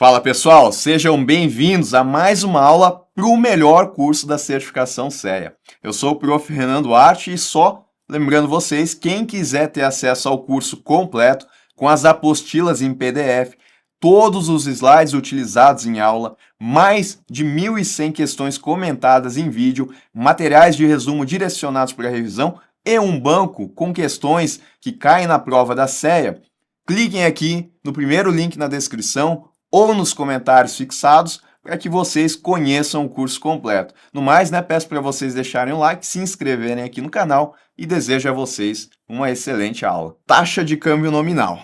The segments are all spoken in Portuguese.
Fala pessoal, sejam bem-vindos a mais uma aula para o melhor curso da certificação CEA. Eu sou o Prof. Renan Duarte e só lembrando vocês, quem quiser ter acesso ao curso completo, com as apostilas em PDF, todos os slides utilizados em aula, mais de 1.100 questões comentadas em vídeo, materiais de resumo direcionados para a revisão e um banco com questões que caem na prova da CEA, cliquem aqui no primeiro link na descrição ou nos comentários fixados para que vocês conheçam o curso completo. No mais, peço para vocês deixarem o like, se inscreverem aqui no canal e desejo a vocês uma excelente aula. Taxa de câmbio nominal.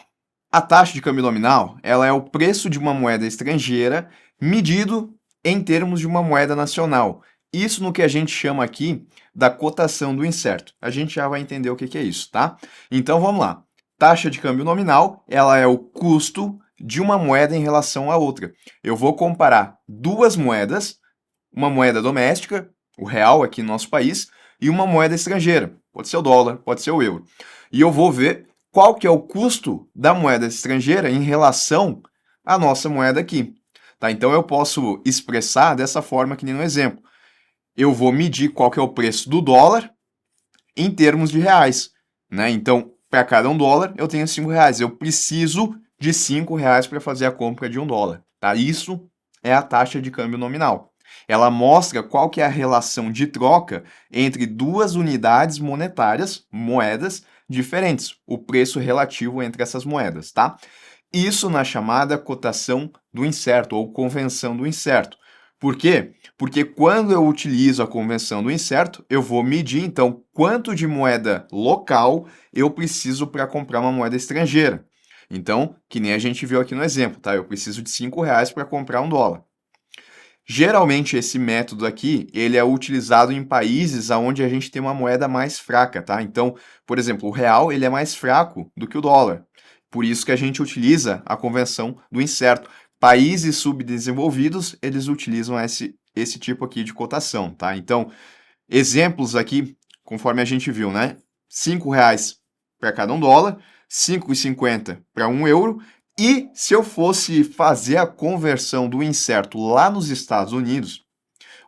A taxa de câmbio nominal, ela é o preço de uma moeda estrangeira medido em termos de uma moeda nacional. Isso no que a gente chama aqui da cotação do incerto. A gente já vai entender o que é isso, tá? Então vamos lá. Taxa de câmbio nominal, ela é o custo de uma moeda em relação à outra. Eu vou comparar duas moedas, uma moeda doméstica, o real aqui no nosso país, e uma moeda estrangeira, pode ser o dólar, pode ser o euro. E eu vou ver qual que é o custo da moeda estrangeira em relação à nossa moeda aqui. Tá? Então eu posso expressar dessa forma que nem no exemplo. Eu vou medir qual que é o preço do dólar em termos de reais. Né? Então, para cada $1, eu tenho R$ 5. Eu preciso de R$ 5 para fazer a compra de $1. Tá? Isso é a taxa de câmbio nominal. Ela mostra qual que é a relação de troca entre duas unidades monetárias, moedas diferentes, o preço relativo entre essas moedas, tá? Isso na chamada cotação do incerto ou convenção do incerto. Por quê? Porque quando eu utilizo a convenção do incerto, eu vou medir, então, quanto de moeda local eu preciso para comprar uma moeda estrangeira. Então, que nem a gente viu aqui no exemplo, tá? Eu preciso de R$ 5 para comprar $1. Geralmente, esse método aqui, ele é utilizado em países onde a gente tem uma moeda mais fraca, tá? Então, por exemplo, o real, ele é mais fraco do que o dólar. Por isso que a gente utiliza a convenção do incerto. Países subdesenvolvidos, eles utilizam esse tipo aqui de cotação, tá? Então, exemplos aqui, conforme a gente viu, né? R$ 5 para cada $1, 5,50 para €1. E se eu fosse fazer a conversão do incerto lá nos Estados Unidos,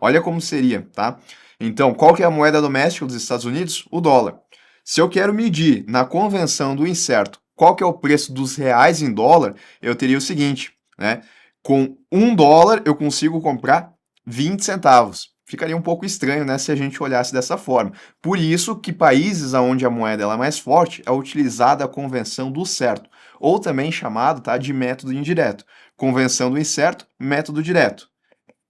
olha como seria, tá? Então, qual que é a moeda doméstica dos Estados Unidos? O dólar. Se eu quero medir na convenção do incerto qual que é o preço dos reais em dólar, eu teria o seguinte, né? Com $1 eu consigo comprar 20 centavos. Ficaria um pouco estranho, né, se a gente olhasse dessa forma. Por isso que países onde a moeda ela é mais forte é utilizada a convenção do certo, ou também chamado, tá, de método indireto. Convenção do incerto, método direto.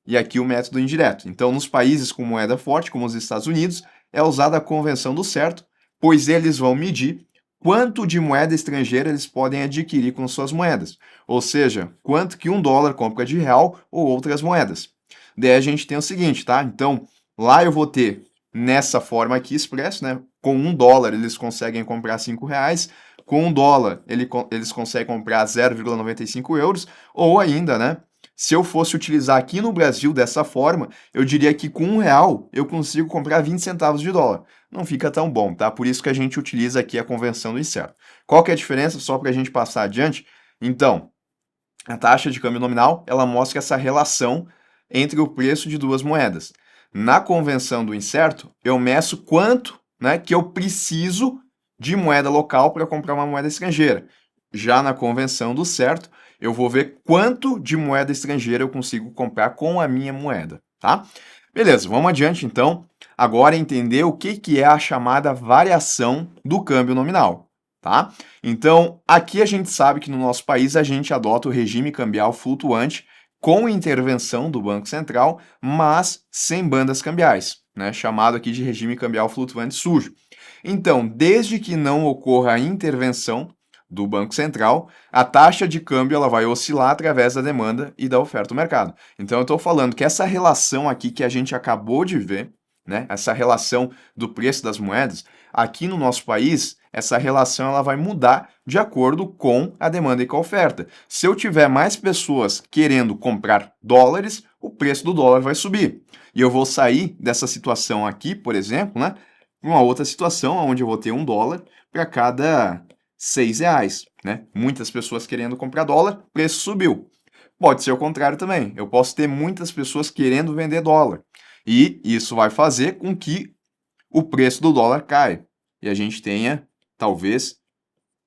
E aqui o método indireto. Então, nos países com moeda forte, como os Estados Unidos, é usada a convenção do certo, pois eles vão medir quanto de moeda estrangeira eles podem adquirir com suas moedas. Ou seja, quanto que $1 compra de real ou outras moedas. Daí a gente tem o seguinte, tá? Então, lá eu vou ter nessa forma aqui expresso, né? Com $1 eles conseguem comprar R$ 5, com $1 eles conseguem comprar 0,95 euros, ou ainda, né? Se eu fosse utilizar aqui no Brasil dessa forma, eu diria que com R$ 1 eu consigo comprar 20 centavos de dólar. Não fica tão bom, tá? Por isso que a gente utiliza aqui a convenção do incerto. Qual que é a diferença? Só para a gente passar adiante. Então, a taxa de câmbio nominal, ela mostra essa relação entre o preço de duas moedas. Na convenção do incerto, eu meço quanto, né, que eu preciso de moeda local para comprar uma moeda estrangeira. Já na convenção do certo, eu vou ver quanto de moeda estrangeira eu consigo comprar com a minha moeda, tá? Beleza, vamos adiante então. Agora entender o que é a chamada variação do câmbio nominal, tá? Então, aqui a gente sabe que no nosso país a gente adota o regime cambial flutuante com intervenção do Banco Central, mas sem bandas cambiais, né? Chamado aqui de regime cambial flutuante sujo. Então, desde que não ocorra a intervenção do Banco Central, a taxa de câmbio ela vai oscilar através da demanda e da oferta do mercado. Então, eu estou falando que essa relação aqui que a gente acabou de ver, né, essa relação do preço das moedas, aqui no nosso país, essa relação ela vai mudar de acordo com a demanda e com a oferta. Se eu tiver mais pessoas querendo comprar dólares, o preço do dólar vai subir. E eu vou sair dessa situação aqui, por exemplo, né, para uma outra situação onde eu vou ter $1 para cada R$ 6, né? Muitas pessoas querendo comprar dólar, preço subiu. Pode ser o contrário também. Eu posso ter muitas pessoas querendo vender dólar. E isso vai fazer com que o preço do dólar caia. E a gente tenha, talvez,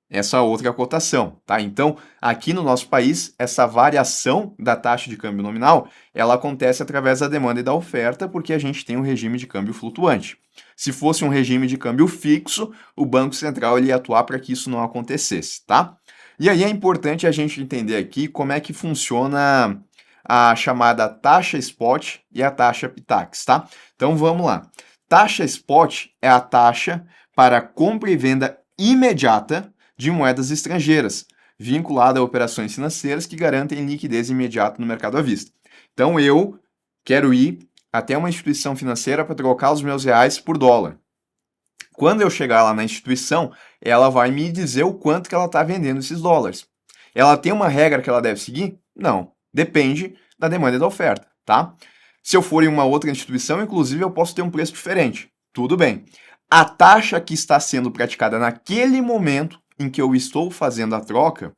essa outra cotação, tá? Então, aqui no nosso país, essa variação da taxa de câmbio nominal, ela acontece através da demanda e da oferta, porque a gente tem um regime de câmbio flutuante. Se fosse um regime de câmbio fixo, o Banco Central ele ia atuar para que isso não acontecesse, tá? E aí é importante a gente entender aqui como é que funciona a chamada taxa spot e a taxa Pitax, tá? Então vamos lá. Taxa spot é a taxa para compra e venda imediata de moedas estrangeiras, vinculada a operações financeiras que garantem liquidez imediata no mercado à vista. Então eu quero ir até uma instituição financeira para trocar os meus reais por dólar. Quando eu chegar lá na instituição, ela vai me dizer o quanto que ela está vendendo esses dólares. Ela tem uma regra que ela deve seguir? Não. Depende da demanda e da oferta, tá? Se eu for em uma outra instituição, inclusive, eu posso ter um preço diferente. Tudo bem. A taxa que está sendo praticada naquele momento em que eu estou fazendo a troca,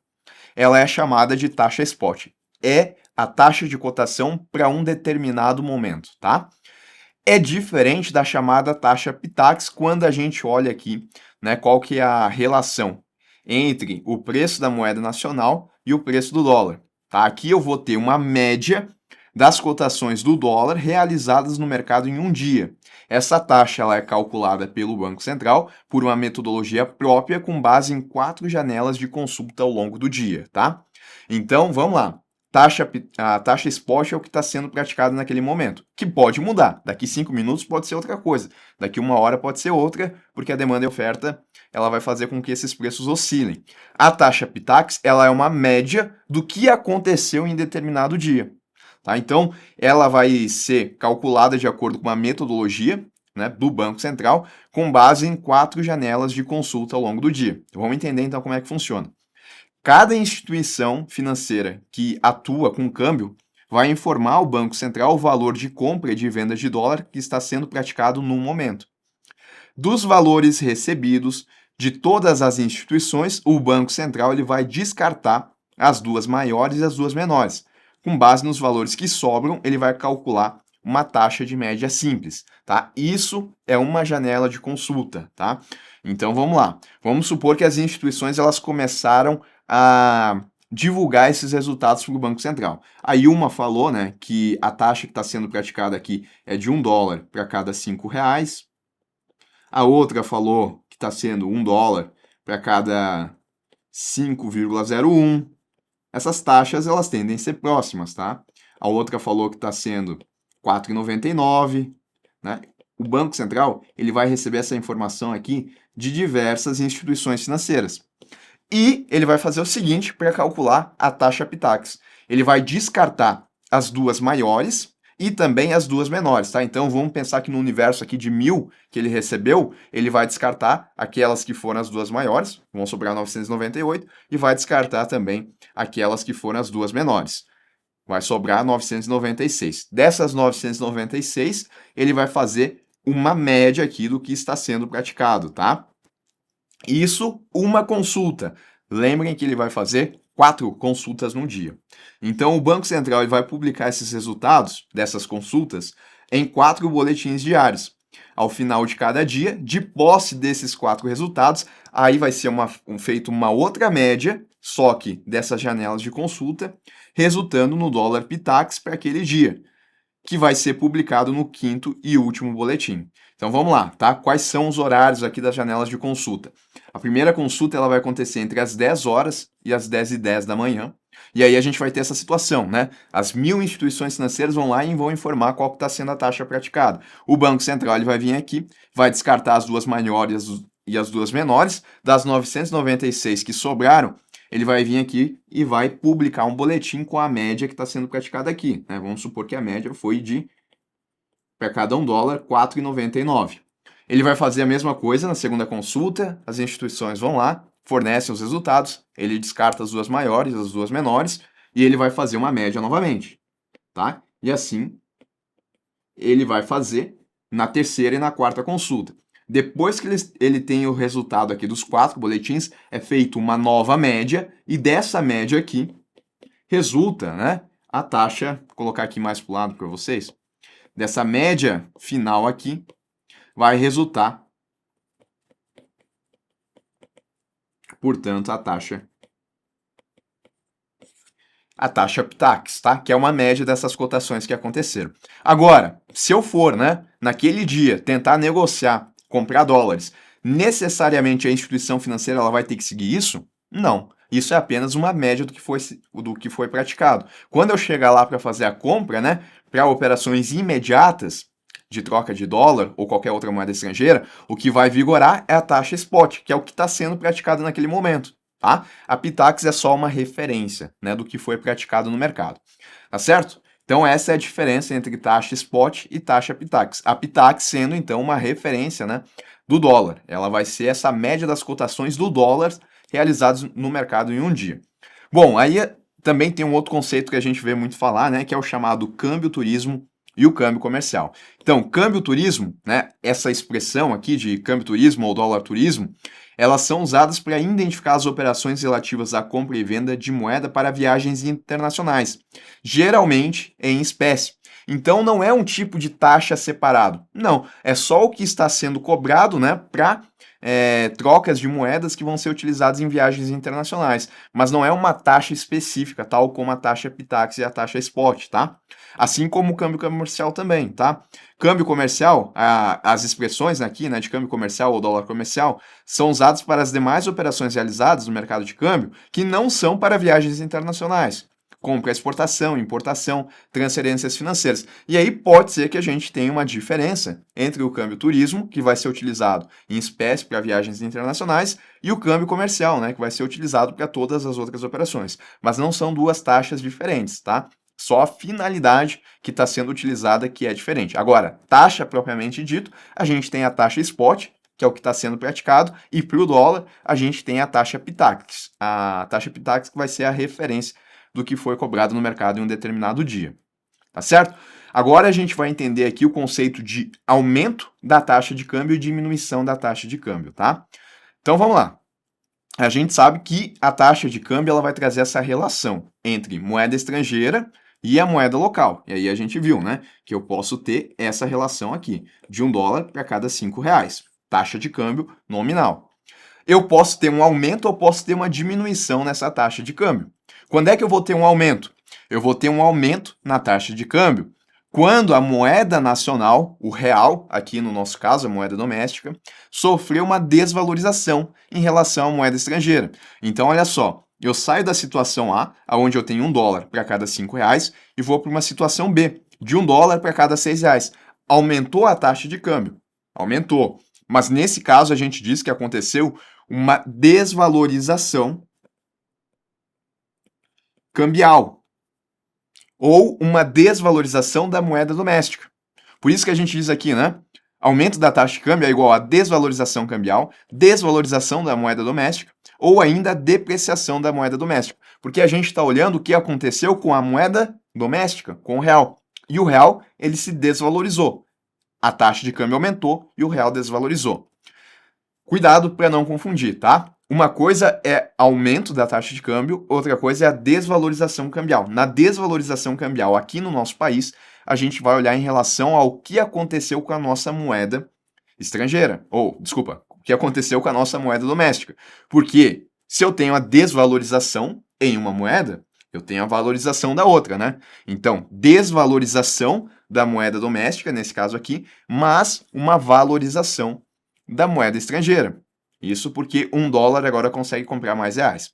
ela é chamada de taxa spot. É a taxa de cotação para um determinado momento, tá? É diferente da chamada taxa Pitax quando a gente olha aqui, né, qual que é a relação entre o preço da moeda nacional e o preço do dólar. Tá? Aqui eu vou ter uma média das cotações do dólar realizadas no mercado em um dia. Essa taxa ela é calculada pelo Banco Central por uma metodologia própria com base em 4 janelas de consulta ao longo do dia, tá? Então, vamos lá. A taxa spot é o que está sendo praticado naquele momento, que pode mudar. Daqui 5 minutos pode ser outra coisa, daqui 1 hora pode ser outra, porque a demanda e a oferta ela vai fazer com que esses preços oscilem. A taxa Pitax ela é uma média do que aconteceu em determinado dia. Tá? Então, ela vai ser calculada de acordo com uma metodologia, né, do Banco Central, com base em 4 janelas de consulta ao longo do dia. Vamos entender então como é que funciona. Cada instituição financeira que atua com câmbio vai informar ao Banco Central o valor de compra e de venda de dólar que está sendo praticado no momento. Dos valores recebidos de todas as instituições, o Banco Central ele vai descartar as duas maiores e as duas menores. Com base nos valores que sobram, ele vai calcular uma taxa de média simples, tá? Isso é uma janela de consulta, tá? Então vamos lá. Vamos supor que as instituições elas começaram a divulgar esses resultados para o Banco Central. Aí uma falou, né, que a taxa que está sendo praticada aqui é de $1 para cada R$ 5. A outra falou que está sendo $1 para cada 5,01. Essas taxas elas tendem a ser próximas, tá? A outra falou que está sendo 4,99, né? O Banco Central ele vai receber essa informação aqui de diversas instituições financeiras. E ele vai fazer o seguinte para calcular a taxa Pitax. Ele vai descartar as duas maiores e também as duas menores, tá? Então vamos pensar que no universo aqui de 1000 que ele recebeu, ele vai descartar aquelas que foram as duas maiores, vão sobrar 998, e vai descartar também aquelas que foram as duas menores. Vai sobrar 996. Dessas 996, ele vai fazer uma média aqui do que está sendo praticado, tá? Isso, uma consulta. Lembrem que ele vai fazer 4 consultas num dia. Então, o Banco Central ele vai publicar esses resultados dessas consultas em 4 boletins diários. Ao final de cada dia, de posse desses 4 resultados, aí vai ser feita uma outra média, só que dessas janelas de consulta, resultando no dólar Pitax para aquele dia, que vai ser publicado no 5º e último boletim. Então vamos lá, tá? Quais são os horários aqui das janelas de consulta? A primeira consulta ela vai acontecer entre as 10 horas e as 10h10 da manhã. E aí a gente vai ter essa situação, né? As 1000 instituições financeiras vão lá e vão informar qual está sendo a taxa praticada. O Banco Central ele vai vir aqui, vai descartar as duas maiores e as duas menores. Das 996 que sobraram, ele vai vir aqui e vai publicar um boletim com a média que está sendo praticada aqui, né? Vamos supor que a média foi de, para cada $1, 4,99. Ele vai fazer a mesma coisa na segunda consulta, as instituições vão lá, fornecem os resultados, ele descarta as duas maiores, as duas menores, e ele vai fazer uma média novamente, tá? E assim, ele vai fazer na terceira e na quarta consulta. Depois que ele tem o resultado aqui dos 4 boletins, é feita uma nova média, e dessa média aqui resulta, né, a taxa, vou colocar aqui mais para o lado para vocês, dessa média final aqui, vai resultar, portanto, a taxa PTAX, tá? Que é uma média dessas cotações que aconteceram. Agora, se eu for, né, naquele dia, tentar negociar, comprar dólares, necessariamente a instituição financeira ela vai ter que seguir isso? Não. Isso é apenas uma média do que foi praticado. Quando eu chegar lá para fazer a compra, né, para operações imediatas de troca de dólar ou qualquer outra moeda estrangeira, o que vai vigorar é a taxa spot, que é o que está sendo praticado naquele momento. Tá? A PTAX é só uma referência, né, do que foi praticado no mercado, tá certo? Então essa é a diferença entre taxa spot e taxa PTAX. A PTAX sendo então uma referência, né, do dólar. Ela vai ser essa média das cotações do dólar realizadas no mercado em um dia. Bom, aí também tem um outro conceito que a gente vê muito falar, né, que é o chamado câmbio turismo e o câmbio comercial. Então, câmbio turismo, né, essa expressão aqui de câmbio turismo ou dólar turismo, elas são usadas para identificar as operações relativas à compra e venda de moeda para viagens internacionais, geralmente em espécie. Então não é um tipo de taxa separado, não, é só o que está sendo cobrado, né, para trocas de moedas que vão ser utilizadas em viagens internacionais, mas não é uma taxa específica, tal como a taxa PTAX e a taxa Spot, tá? Assim como o câmbio comercial também, tá? Câmbio comercial, as expressões aqui, né, de câmbio comercial ou dólar comercial, são usadas para as demais operações realizadas no mercado de câmbio que não são para viagens internacionais, como para exportação, importação, transferências financeiras. E aí pode ser que a gente tenha uma diferença entre o câmbio turismo, que vai ser utilizado em espécie para viagens internacionais, e o câmbio comercial, né, que vai ser utilizado para todas as outras operações. Mas não são duas taxas diferentes, tá? Só a finalidade que está sendo utilizada que é diferente. Agora, taxa propriamente dito, a gente tem a taxa spot, que é o que está sendo praticado, e para o dólar a gente tem a taxa PTAX. A taxa PTAX que vai ser a referência do que foi cobrado no mercado em um determinado dia. Tá certo? Agora a gente vai entender aqui o conceito de aumento da taxa de câmbio e diminuição da taxa de câmbio, tá? Então vamos lá. A gente sabe que a taxa de câmbio ela vai trazer essa relação entre moeda estrangeira e a moeda local. E aí a gente viu, né, que eu posso ter essa relação aqui, de $1 para cada R$ 5, taxa de câmbio nominal. Eu posso ter um aumento ou posso ter uma diminuição nessa taxa de câmbio. Quando é que eu vou ter um aumento? Eu vou ter um aumento na taxa de câmbio quando a moeda nacional, o real, aqui no nosso caso, a moeda doméstica, sofreu uma desvalorização em relação à moeda estrangeira. Então, olha só, eu saio da situação A, onde eu tenho $1 para cada R$ 5, e vou para uma situação B, de $1 para cada R$ 6. Aumentou a taxa de câmbio? Aumentou. Mas nesse caso, a gente diz que aconteceu uma desvalorização cambial ou uma desvalorização da moeda doméstica. Por isso que a gente diz aqui, né? Aumento da taxa de câmbio é igual a desvalorização cambial, desvalorização da moeda doméstica ou ainda depreciação da moeda doméstica. Porque a gente está olhando o que aconteceu com a moeda doméstica, com o real. E o real, ele se desvalorizou. A taxa de câmbio aumentou e o real desvalorizou. Cuidado para não confundir, tá? Uma coisa é aumento da taxa de câmbio, outra coisa é a desvalorização cambial. Na desvalorização cambial aqui no nosso país, a gente vai olhar em relação ao que aconteceu com a nossa moeda estrangeira, ou, desculpa, o que aconteceu com a nossa moeda doméstica. Porque se eu tenho a desvalorização em uma moeda, eu tenho a valorização da outra, né? Então, desvalorização da moeda doméstica, nesse caso aqui, mas uma valorização da moeda estrangeira. Isso porque $1 agora consegue comprar mais reais.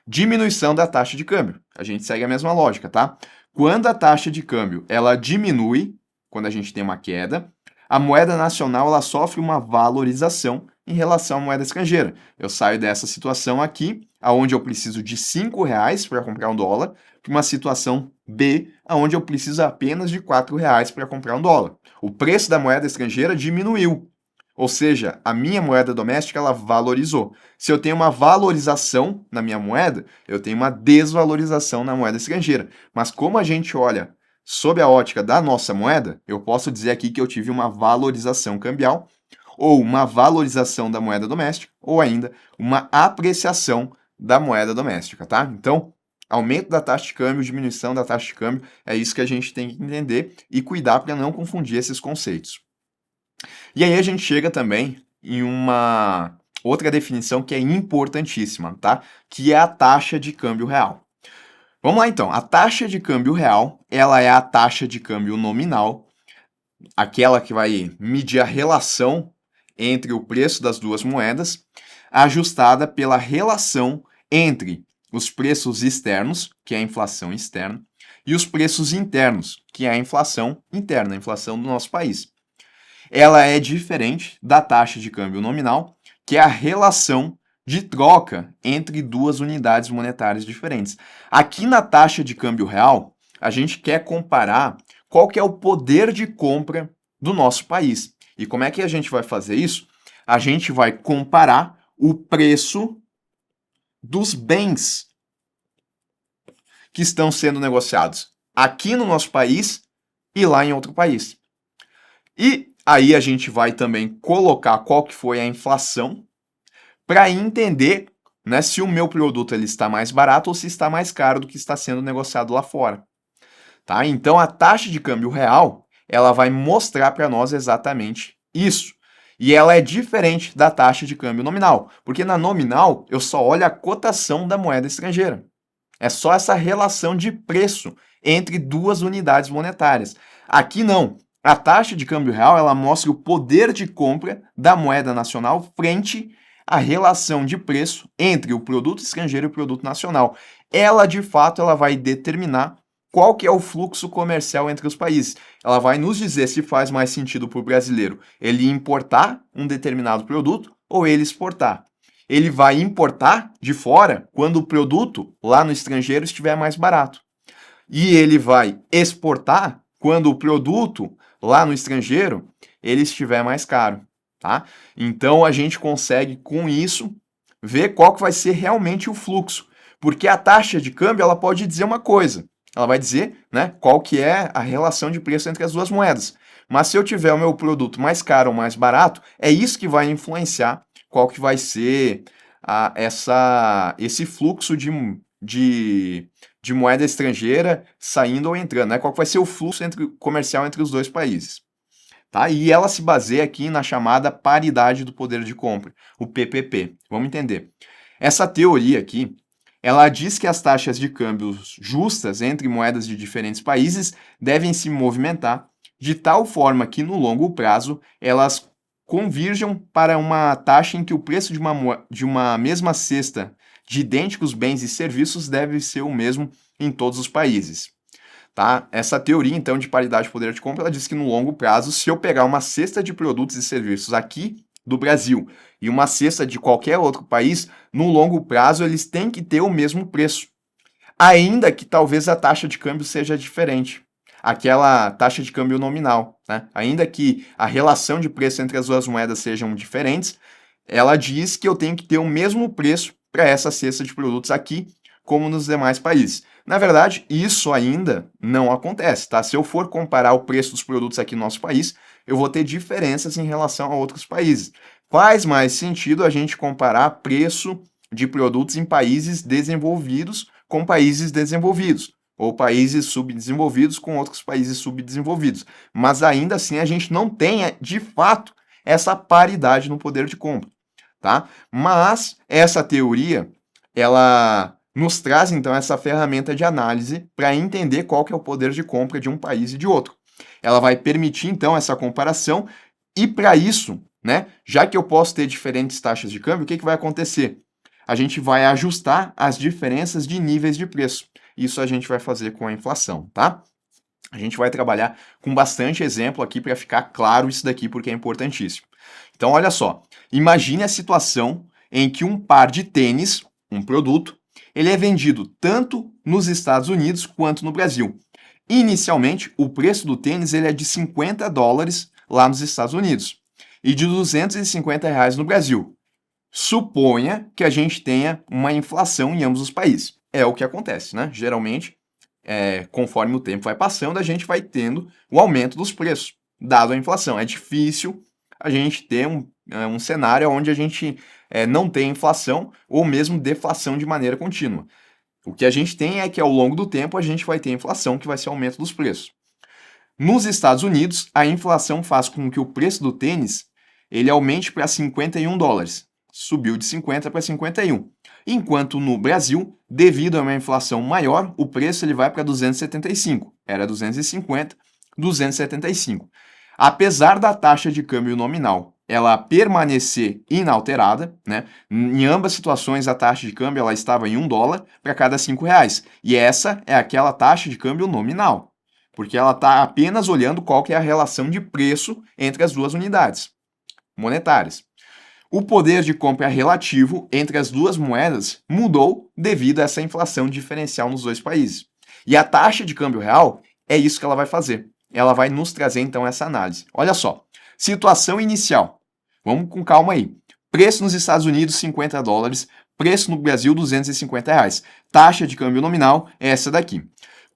Diminuição da taxa de câmbio. A gente segue a mesma lógica, tá? Quando a taxa de câmbio ela diminui, quando a gente tem uma queda, a moeda nacional ela sofre uma valorização em relação à moeda estrangeira. Eu saio dessa situação aqui, onde eu preciso de R$ 5 para comprar $1, para uma situação B, onde eu preciso apenas de R$ 4 para comprar $1. O preço da moeda estrangeira diminuiu. Ou seja, a minha moeda doméstica ela valorizou. Se eu tenho uma valorização na minha moeda, eu tenho uma desvalorização na moeda estrangeira. Mas como a gente olha sob a ótica da nossa moeda, eu posso dizer aqui que eu tive uma valorização cambial, ou uma valorização da moeda doméstica, ou ainda uma apreciação da moeda doméstica, tá? Então, Aumento da taxa de câmbio, diminuição da taxa de câmbio, é isso que a gente tem que entender e cuidar para não confundir esses conceitos. E aí a gente chega também em uma outra definição que é importantíssima, tá? Que é a taxa de câmbio real. Vamos lá então. A taxa de câmbio real, ela é a taxa de câmbio nominal, aquela que vai medir a relação entre o preço das duas moedas, ajustada pela relação entre os preços externos, que é a inflação externa, e os preços internos, que é a inflação interna, a inflação do nosso país. Ela é diferente da taxa de câmbio nominal, que é a relação de troca entre duas unidades monetárias diferentes. Aqui na taxa de câmbio real, a gente quer comparar qual que é o poder de compra do nosso país. E como é que a gente vai fazer isso? A gente vai comparar o preço dos bens que estão sendo negociados aqui no nosso país e lá em outro país. E aí a gente vai também colocar qual que foi a inflação para entender, né, se o meu produto ele está mais barato ou se está mais caro do que está sendo negociado lá fora. Tá? Então a taxa de câmbio real, ela vai mostrar para nós exatamente isso. E ela é diferente da taxa de câmbio nominal, porque na nominal eu só olho a cotação da moeda estrangeira. É só essa relação de preço entre duas unidades monetárias. Aqui não. A taxa de câmbio real, ela mostra o poder de compra da moeda nacional frente à relação de preço entre o produto estrangeiro e o produto nacional. Ela, de fato, ela vai determinar qual que é o fluxo comercial entre os países. Ela vai nos dizer se faz mais sentido para o brasileiro ele importar um determinado produto ou ele exportar. Ele vai importar de fora quando o produto lá no estrangeiro estiver mais barato. E ele vai exportar quando o produto lá no estrangeiro ele estiver mais caro, tá? Então a gente consegue com isso ver qual que vai ser realmente o fluxo, porque a taxa de câmbio ela pode dizer uma coisa, ela vai dizer, né, qual que é a relação de preço entre as duas moedas. Mas se eu tiver o meu produto mais caro ou mais barato, é isso que vai influenciar qual que vai ser esse fluxo de moeda estrangeira saindo ou entrando, né? Qual que vai ser o fluxo comercial entre os dois países. Tá? E ela se baseia aqui na chamada paridade do poder de compra, o PPP. Vamos entender. Essa teoria aqui, ela diz que as taxas de câmbio justas entre moedas de diferentes países devem se movimentar de tal forma que, no longo prazo, elas convirjam para uma taxa em que o preço de uma mesma cesta de idênticos bens e serviços deve ser o mesmo em todos os países. Tá? Essa teoria, então, de paridade de poder de compra, ela diz que no longo prazo, se eu pegar uma cesta de produtos e serviços aqui do Brasil e uma cesta de qualquer outro país, no longo prazo eles têm que ter o mesmo preço, ainda que talvez a taxa de câmbio seja diferente, aquela taxa de câmbio nominal, né? Ainda que a relação de preço entre as duas moedas sejam diferentes, ela diz que eu tenho que ter o mesmo preço para essa cesta de produtos aqui, como nos demais países. Na verdade, isso ainda não acontece, tá? Se eu for comparar o preço dos produtos aqui no nosso país, eu vou ter diferenças em relação a outros países. Faz mais sentido a gente comparar preço de produtos em países desenvolvidos com países desenvolvidos, ou países subdesenvolvidos com outros países subdesenvolvidos. Mas ainda assim a gente não tem, de fato, essa paridade no poder de compra, tá? Mas essa teoria, ela nos traz então essa ferramenta de análise para entender qual que é o poder de compra de um país e de outro. Ela vai permitir então essa comparação e para isso, né, já que eu posso ter diferentes taxas de câmbio, o que vai acontecer? A gente vai ajustar as diferenças de níveis de preço. Isso a gente vai fazer com a inflação, tá? A gente vai trabalhar com bastante exemplo aqui para ficar claro isso daqui, porque é importantíssimo. Então, olha só, imagine a situação em que um par de tênis, um produto, ele é vendido tanto nos Estados Unidos quanto no Brasil. Inicialmente, o preço do tênis ele é de $50 lá nos Estados Unidos e de R$ 250 no Brasil. Suponha que a gente tenha uma inflação em ambos os países. É o que acontece, né? Geralmente, conforme o tempo vai passando, a gente vai tendo o aumento dos preços, dado a inflação. É difícil a gente ter um cenário onde a gente não tem inflação ou mesmo deflação de maneira contínua. O que a gente tem é que ao longo do tempo a gente vai ter inflação, que vai ser aumento dos preços. Nos Estados Unidos, a inflação faz com que o preço do tênis ele aumente para 51 dólares. Subiu de 50 para 51. Enquanto no Brasil, devido a uma inflação maior, o preço ele vai para 275. Era 250, 275. Apesar da taxa de câmbio nominal ela permanecer inalterada, né? Em ambas situações a taxa de câmbio ela estava em $1 para cada R$ 5. E essa é aquela taxa de câmbio nominal, porque ela está apenas olhando qual que é a relação de preço entre as duas unidades monetárias. O poder de compra relativo entre as duas moedas mudou devido a essa inflação diferencial nos dois países. E a taxa de câmbio real é isso que ela vai fazer. Ela vai nos trazer então essa análise. Olha só, situação inicial. Vamos com calma aí. Preço nos Estados Unidos, 50 dólares. Preço no Brasil, R$ 250. Taxa de câmbio nominal é essa daqui.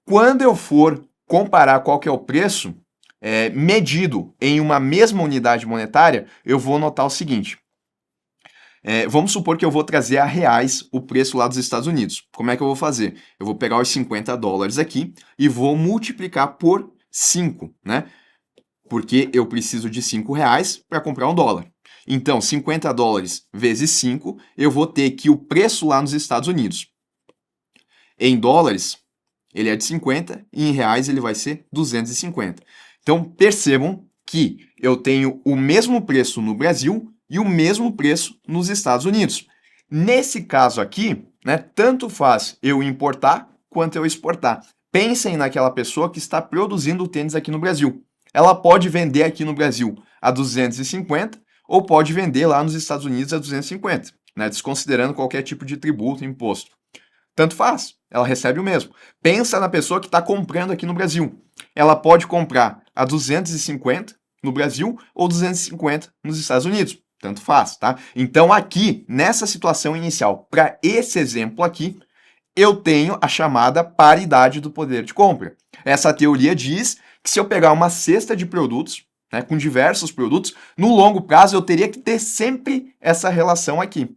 Quando eu for comparar qual que é o preço medido em uma mesma unidade monetária, eu vou notar o seguinte. Vamos supor que eu vou trazer a reais o preço lá dos Estados Unidos. Como é que eu vou fazer? Eu vou pegar os 50 dólares aqui e vou multiplicar por 5, né? Porque eu preciso de R$ 5 para comprar $1. Então, 50 dólares vezes 5, eu vou ter que o preço lá nos Estados Unidos, em dólares, ele é de 50 e em reais ele vai ser 250. Então, percebam que eu tenho o mesmo preço no Brasil e o mesmo preço nos Estados Unidos. Nesse caso aqui, né, tanto faz eu importar quanto eu exportar. Pensem naquela pessoa que está produzindo o tênis aqui no Brasil. Ela pode vender aqui no Brasil a 250 ou pode vender lá nos Estados Unidos a 250, né, desconsiderando qualquer tipo de tributo, imposto. Tanto faz, ela recebe o mesmo. Pensa na pessoa que está comprando aqui no Brasil. Ela pode comprar a 250 no Brasil ou 250 nos Estados Unidos. Tanto faz, tá? Então aqui, nessa situação inicial, para esse exemplo aqui, eu tenho a chamada paridade do poder de compra. Essa teoria diz que se eu pegar uma cesta de produtos, né, com diversos produtos, no longo prazo eu teria que ter sempre essa relação aqui,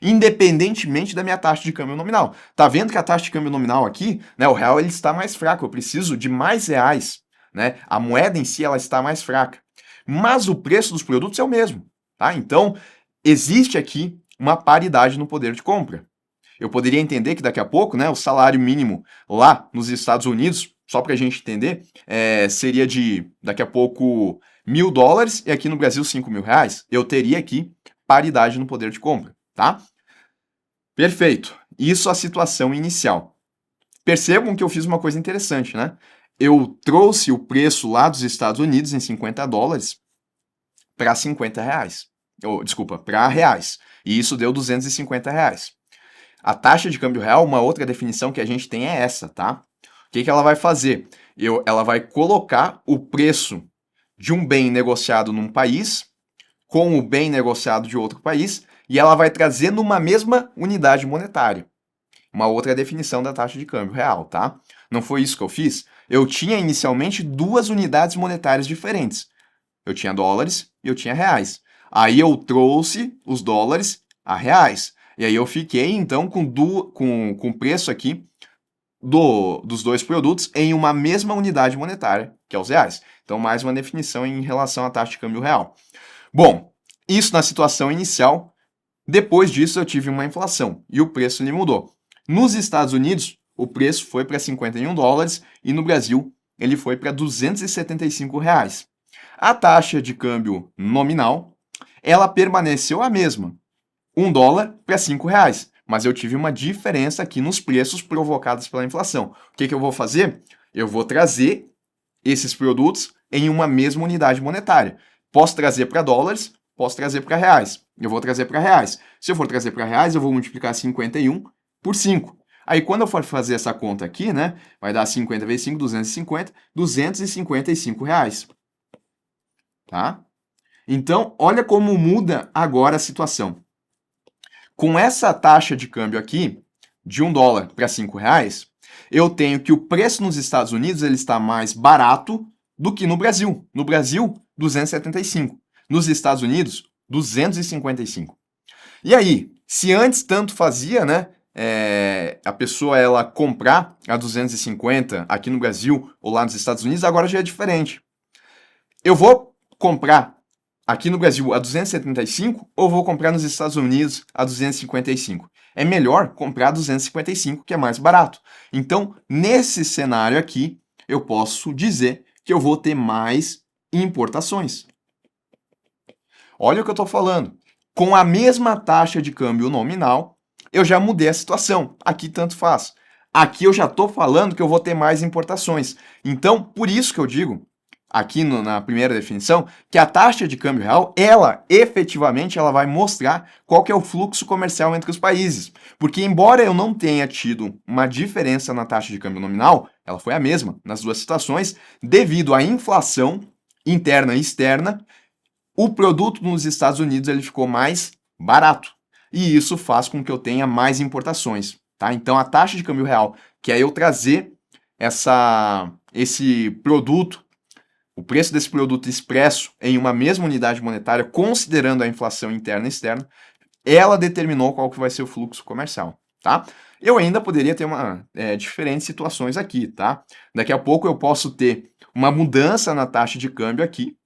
independentemente da minha taxa de câmbio nominal. Tá vendo que a taxa de câmbio nominal aqui, né, o real ele está mais fraco, eu preciso de mais reais, né? A moeda em si ela está mais fraca, mas o preço dos produtos é o mesmo, tá? Então, existe aqui uma paridade no poder de compra. Eu poderia entender que daqui a pouco, né, o salário mínimo lá nos Estados Unidos, só para a gente entender, seria de, daqui a pouco, $1.000 e aqui no Brasil R$ 5.000. Eu teria aqui paridade no poder de compra, tá? Perfeito. Isso a situação inicial. Percebam que eu fiz uma coisa interessante, né? Eu trouxe o preço lá dos Estados Unidos em 50 dólares para R$ 50. Desculpa, para reais. E isso deu R$ 250. A taxa de câmbio real, uma outra definição que a gente tem é essa, tá? O que ela vai fazer? Ela vai colocar o preço de um bem negociado num país com o bem negociado de outro país e ela vai trazer numa mesma unidade monetária. Uma outra definição da taxa de câmbio real, tá? Não foi isso que eu fiz? Eu tinha inicialmente duas unidades monetárias diferentes. Eu tinha dólares e eu tinha reais. Aí eu trouxe os dólares a reais. E aí eu fiquei, então, com o preço aqui dos dois produtos em uma mesma unidade monetária, que é os reais. Então, mais uma definição em relação à taxa de câmbio real. Bom, isso na situação inicial. Depois disso, eu tive uma inflação e o preço ele mudou. Nos Estados Unidos, o preço foi para 51 dólares e no Brasil, ele foi para R$ 275. A taxa de câmbio nominal, ela permaneceu a mesma. $1 para R$ 5, mas eu tive uma diferença aqui nos preços provocados pela inflação. O que eu vou fazer? Eu vou trazer esses produtos em uma mesma unidade monetária. Posso trazer para dólares, posso trazer para reais. Eu vou trazer para reais. Se eu for trazer para reais, eu vou multiplicar 51 por 5. Aí quando eu for fazer essa conta aqui, né, vai dar 50 vezes 5, 250, R$ 255. Tá? Então, olha como muda agora a situação. Com essa taxa de câmbio aqui, de $1 para R$ 5, eu tenho que o preço nos Estados Unidos ele está mais barato do que no Brasil. No Brasil, 275. Nos Estados Unidos, 255. E aí, se antes tanto fazia, né? a pessoa ela comprar a 250 aqui no Brasil ou lá nos Estados Unidos, agora já é diferente. Eu vou comprar aqui no Brasil a 275 ou vou comprar nos Estados Unidos a 255? É melhor comprar a 255, que é mais barato. Então, nesse cenário aqui, eu posso dizer que eu vou ter mais importações. Olha o que eu estou falando. Com a mesma taxa de câmbio nominal, eu já mudei a situação. Aqui tanto faz. Aqui eu já estou falando que eu vou ter mais importações. Então, por isso que eu digo, aqui na primeira definição, que a taxa de câmbio real, ela efetivamente ela vai mostrar qual que é o fluxo comercial entre os países. Porque embora eu não tenha tido uma diferença na taxa de câmbio nominal, ela foi a mesma nas duas situações, devido à inflação interna e externa, o produto nos Estados Unidos ele ficou mais barato. E isso faz com que eu tenha mais importações, tá? Então a taxa de câmbio real, que é eu trazer esse produto, o preço desse produto expresso em uma mesma unidade monetária, considerando a inflação interna e externa, ela determinou qual que vai ser o fluxo comercial, tá? Eu ainda poderia ter diferentes situações aqui, tá? Daqui a pouco eu posso ter uma mudança na taxa de câmbio aqui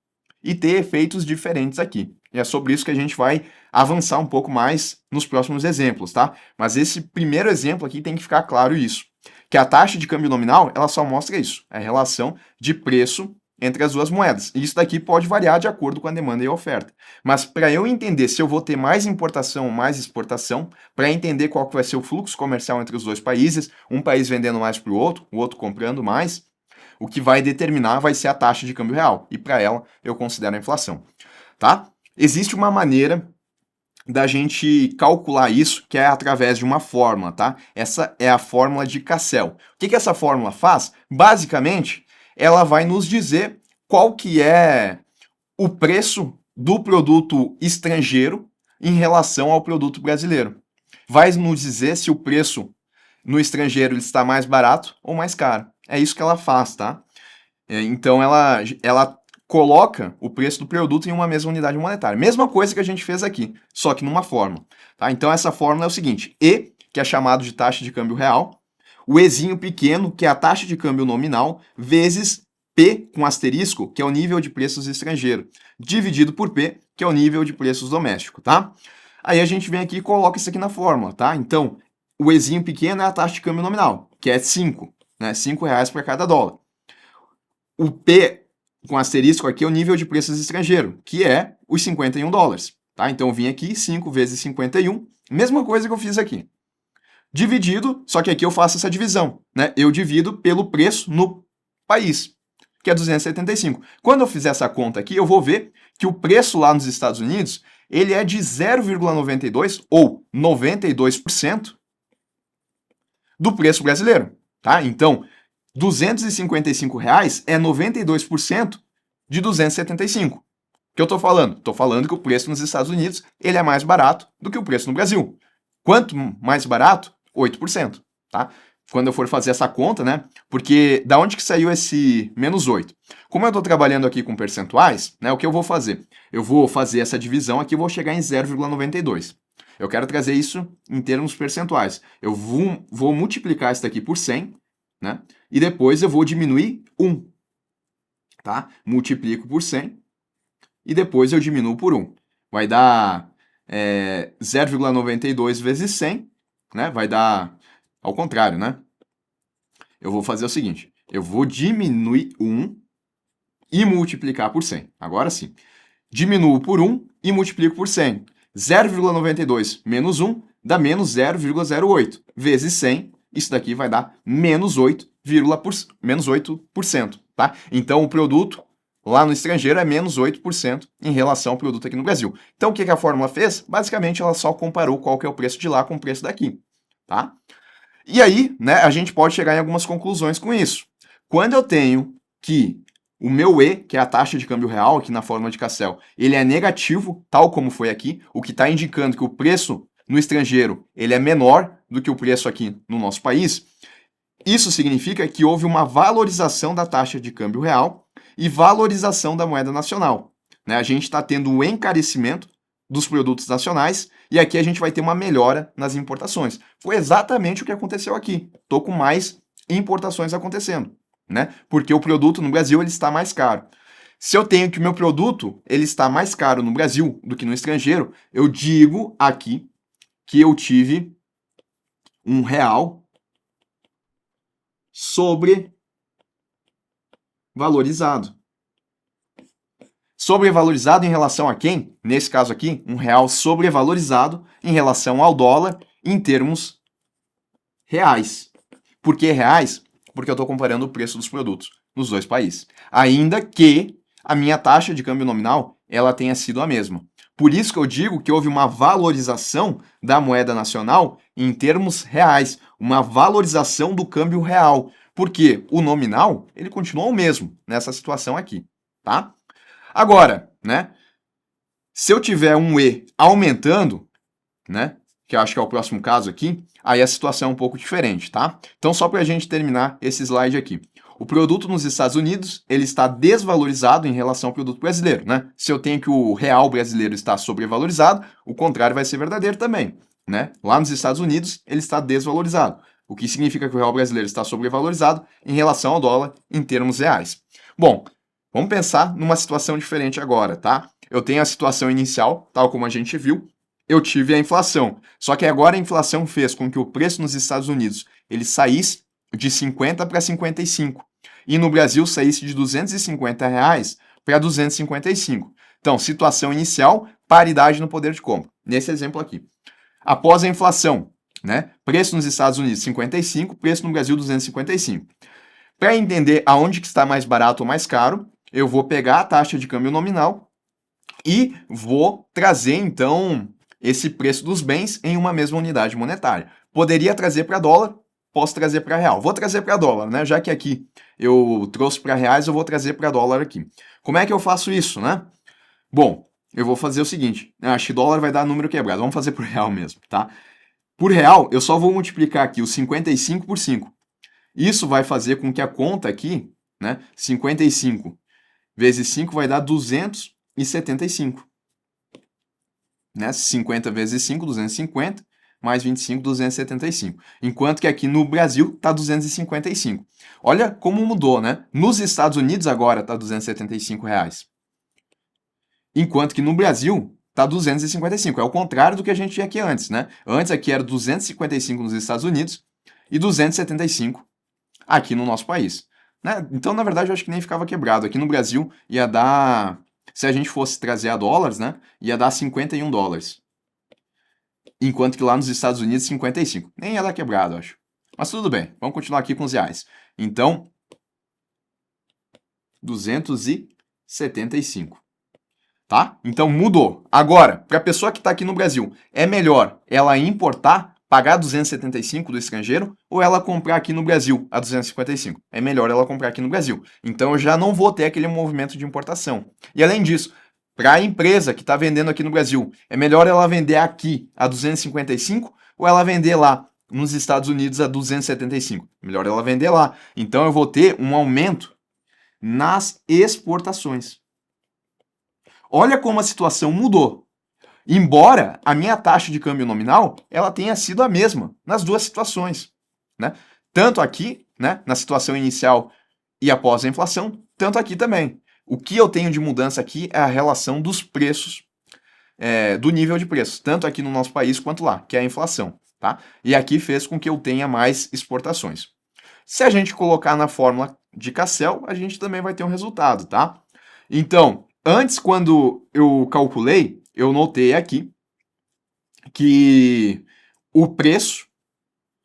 e ter efeitos diferentes aqui. E é sobre isso que a gente vai avançar um pouco mais nos próximos exemplos, tá? Mas esse primeiro exemplo aqui tem que ficar claro isso, que a taxa de câmbio nominal, ela só mostra isso, a relação de preço entre as duas moedas. E isso daqui pode variar de acordo com a demanda e a oferta. Mas para eu entender se eu vou ter mais importação ou mais exportação, para entender qual que vai ser o fluxo comercial entre os dois países, um país vendendo mais para o outro comprando mais, o que vai determinar vai ser a taxa de câmbio real. E para ela, eu considero a inflação. Tá? Existe uma maneira da gente calcular isso, que é através de uma fórmula, tá? Essa é a fórmula de Cassel. O que essa fórmula faz? Basicamente, ela vai nos dizer qual que é o preço do produto estrangeiro em relação ao produto brasileiro. Vai nos dizer se o preço no estrangeiro ele está mais barato ou mais caro. É isso que ela faz, tá? Então, ela coloca o preço do produto em uma mesma unidade monetária. Mesma coisa que a gente fez aqui, só que numa fórmula. Tá? Então, essa fórmula é o seguinte: E, que é chamado de taxa de câmbio real, o Ezinho pequeno, que é a taxa de câmbio nominal, vezes P com asterisco, que é o nível de preços estrangeiro, dividido por P, que é o nível de preços doméstico, tá? Aí a gente vem aqui e coloca isso aqui na fórmula, tá? Então, o Ezinho pequeno é a taxa de câmbio nominal, que é 5, né? R$ 5 para cada dólar. O P com asterisco aqui é o nível de preços estrangeiro, que é os US$ 51, tá? Então eu vim aqui, 5 vezes 51, mesma coisa que eu fiz aqui. Dividido, só que aqui eu faço essa divisão, né? Eu divido pelo preço no país, que é 275. Quando eu fizer essa conta aqui, eu vou ver que o preço lá nos Estados Unidos, ele é de 0,92 ou 92% do preço brasileiro, tá? Então, R$ 255 é 92% de 275. O que eu estou falando? Estou falando que o preço nos Estados Unidos ele é mais barato do que o preço no Brasil. Quanto mais barato? 8%, tá? Quando eu for fazer essa conta, né? Porque da onde que saiu esse menos 8? Como eu estou trabalhando aqui com percentuais, né? O que eu vou fazer? Eu vou fazer essa divisão aqui e vou chegar em 0,92. Eu quero trazer isso em termos percentuais. Eu vou multiplicar isso daqui por 100, né? E depois eu vou diminuir 1, tá? Multiplico por 100 e depois eu diminuo por 1. Vai dar 0,92 vezes 100, né? Vai dar ao contrário, né? Eu vou fazer o seguinte, eu vou diminuir 1 e multiplicar por 100. Agora sim. Diminuo por 1 e multiplico por 100. 0,92 menos 1 dá menos 0,08 vezes 100. Isso daqui vai dar menos 8%, tá? Então, o produto lá no estrangeiro é menos 8% em relação ao produto aqui no Brasil. Então, o que a fórmula fez? Basicamente, ela só comparou qual que é o preço de lá com o preço daqui, tá? E aí, né, a gente pode chegar em algumas conclusões com isso. Quando eu tenho que o meu E, que é a taxa de câmbio real aqui na fórmula de Cassel, ele é negativo, tal como foi aqui, o que está indicando que o preço no estrangeiro ele é menor do que o preço aqui no nosso país, isso significa que houve uma valorização da taxa de câmbio real e valorização da moeda nacional, né? A gente está tendo um encarecimento dos produtos nacionais E aqui a gente vai ter uma melhora nas importações. Foi exatamente o que aconteceu aqui. Estou com mais importações acontecendo, né? Porque o produto no Brasil ele está mais caro. Se eu tenho que o meu produto ele está mais caro no Brasil do que no estrangeiro, eu digo aqui que eu tive um real sobrevalorizado. Sobrevalorizado em relação a quem? Nesse caso aqui, um real sobrevalorizado em relação ao dólar em termos reais. Por que reais? Porque eu estou comparando o preço dos produtos nos dois países. Ainda que a minha taxa de câmbio nominal ela tenha sido a mesma. Por isso que eu digo que houve uma valorização da moeda nacional em termos reais, uma valorização do câmbio real, porque o nominal ele continuou o mesmo nessa situação aqui, tá? Agora, né? Se eu tiver um E aumentando, né? Que eu acho que é o próximo caso aqui, aí a situação é um pouco diferente, tá? Então, só para a gente terminar esse slide aqui. O produto nos Estados Unidos, ele está desvalorizado em relação ao produto brasileiro, né? Se eu tenho que o real brasileiro está sobrevalorizado, o contrário vai ser verdadeiro também, né? Lá nos Estados Unidos, ele está desvalorizado, o que significa que o real brasileiro está sobrevalorizado em relação ao dólar em termos reais. Bom, vamos pensar numa situação diferente agora, tá? Eu tenho a situação inicial, tal como a gente viu, eu tive a inflação. Só que agora a inflação fez com que o preço nos Estados Unidos ele saísse de 50 para 55 e no Brasil saísse de R$ 250 para 255. Então, situação inicial, paridade no poder de compra. Nesse exemplo aqui. Após a inflação, né? Preço nos Estados Unidos 55, preço no Brasil 255. Para entender aonde que está mais barato ou mais caro, eu vou pegar a taxa de câmbio nominal e vou trazer então esse preço dos bens em uma mesma unidade monetária. Poderia trazer para dólar, posso trazer para real. Vou trazer para dólar, né? Já que aqui eu trouxe para reais, eu vou trazer para dólar aqui. Como é que eu faço isso, né? Bom, eu vou fazer o seguinte. Acho que dólar vai dar número quebrado. Vamos fazer por real mesmo, tá? Por real, eu só vou multiplicar aqui os 55 por 5. Isso vai fazer com que a conta aqui, né? 55 vezes 5 vai dar 275. Né? 50 vezes 5, 250, mais 25, 275. Enquanto que aqui no Brasil está 255. Olha como mudou, né? Nos Estados Unidos agora está R$ 275. Enquanto que no Brasil está 255. É o contrário do que a gente tinha aqui antes, né? Antes aqui era 255 nos Estados Unidos e 275 aqui no nosso país. Né? Então, na verdade, eu acho que nem ficava quebrado. Aqui no Brasil ia dar... Se a gente fosse trazer a dólares, né, ia dar $51. Enquanto que lá nos Estados Unidos, 55. Nem ia dar quebrado, acho. Mas tudo bem, vamos continuar aqui com os reais. Então, 275. Tá? Então mudou. Agora, para a pessoa que está aqui no Brasil, é melhor ela importar, pagar 275 do estrangeiro, ou ela comprar aqui no Brasil a 255? É melhor ela comprar aqui no Brasil. Então eu já não vou ter aquele movimento de importação. E além disso, para a empresa que está vendendo aqui no Brasil, é melhor ela vender aqui a 255 ou ela vender lá nos Estados Unidos a 275? Melhor ela vender lá. Então eu vou ter um aumento nas exportações. Olha como a situação mudou. Embora a minha taxa de câmbio nominal ela tenha sido a mesma nas duas situações, né? Tanto aqui, né, na situação inicial e após a inflação, tanto aqui também. O que eu tenho de mudança aqui é a relação dos preços, do nível de preços, tanto aqui no nosso país quanto lá, que é a inflação, tá? E aqui fez com que eu tenha mais exportações. Se a gente colocar na fórmula de Cassel, a gente também vai ter um resultado, tá? Então, antes, quando eu calculei, eu notei aqui que o preço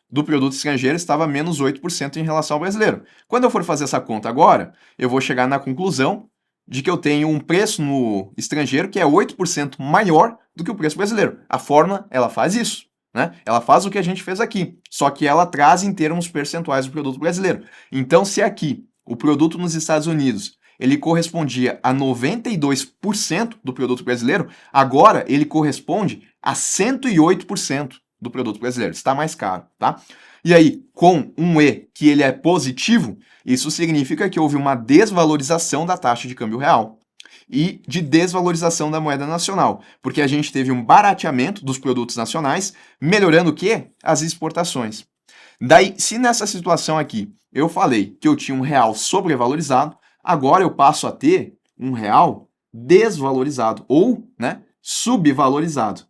do produto estrangeiro estava menos 8% em relação ao brasileiro. Quando eu for fazer essa conta agora, eu vou chegar na conclusão de que eu tenho um preço no estrangeiro que é 8% maior do que o preço brasileiro. A fórmula, ela faz isso, né? Ela faz o que a gente fez aqui, só que ela traz em termos percentuais o produto brasileiro. Então, se aqui o produto nos Estados Unidos ele correspondia a 92% do produto brasileiro, agora ele corresponde a 108% do produto brasileiro. Está mais caro, tá? E aí, com um E que ele é positivo, isso significa que houve uma desvalorização da taxa de câmbio real. e de desvalorização da moeda nacional, porque a gente teve um barateamento dos produtos nacionais, melhorando o quê? As exportações. Daí, se nessa situação aqui eu falei que eu tinha um real sobrevalorizado, agora eu passo a ter um real desvalorizado ou, né, subvalorizado.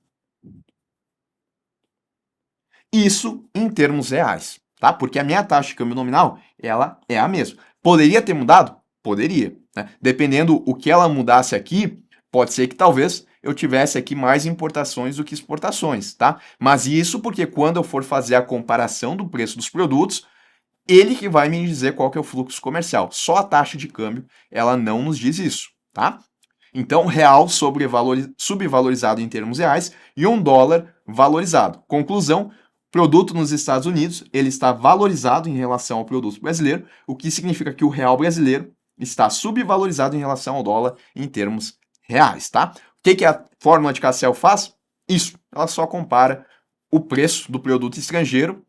Isso em termos reais, tá? Porque a minha taxa de câmbio nominal, ela é a mesma. Poderia ter mudado? Poderia, né? Dependendo o que ela mudasse aqui, pode ser que talvez eu tivesse aqui mais importações do que exportações, tá? Mas isso porque quando eu for fazer a comparação do preço dos produtos, ele que vai me dizer qual que é o fluxo comercial. Só a taxa de câmbio, ela não nos diz isso, tá? Então, real subvalorizado em termos reais e um dólar valorizado. Conclusão, produto nos Estados Unidos, ele está valorizado em relação ao produto brasileiro, o que significa que o real brasileiro está subvalorizado em relação ao dólar em termos reais, tá? O que a fórmula de Cassel faz? Isso, ela só compara o preço do produto estrangeiro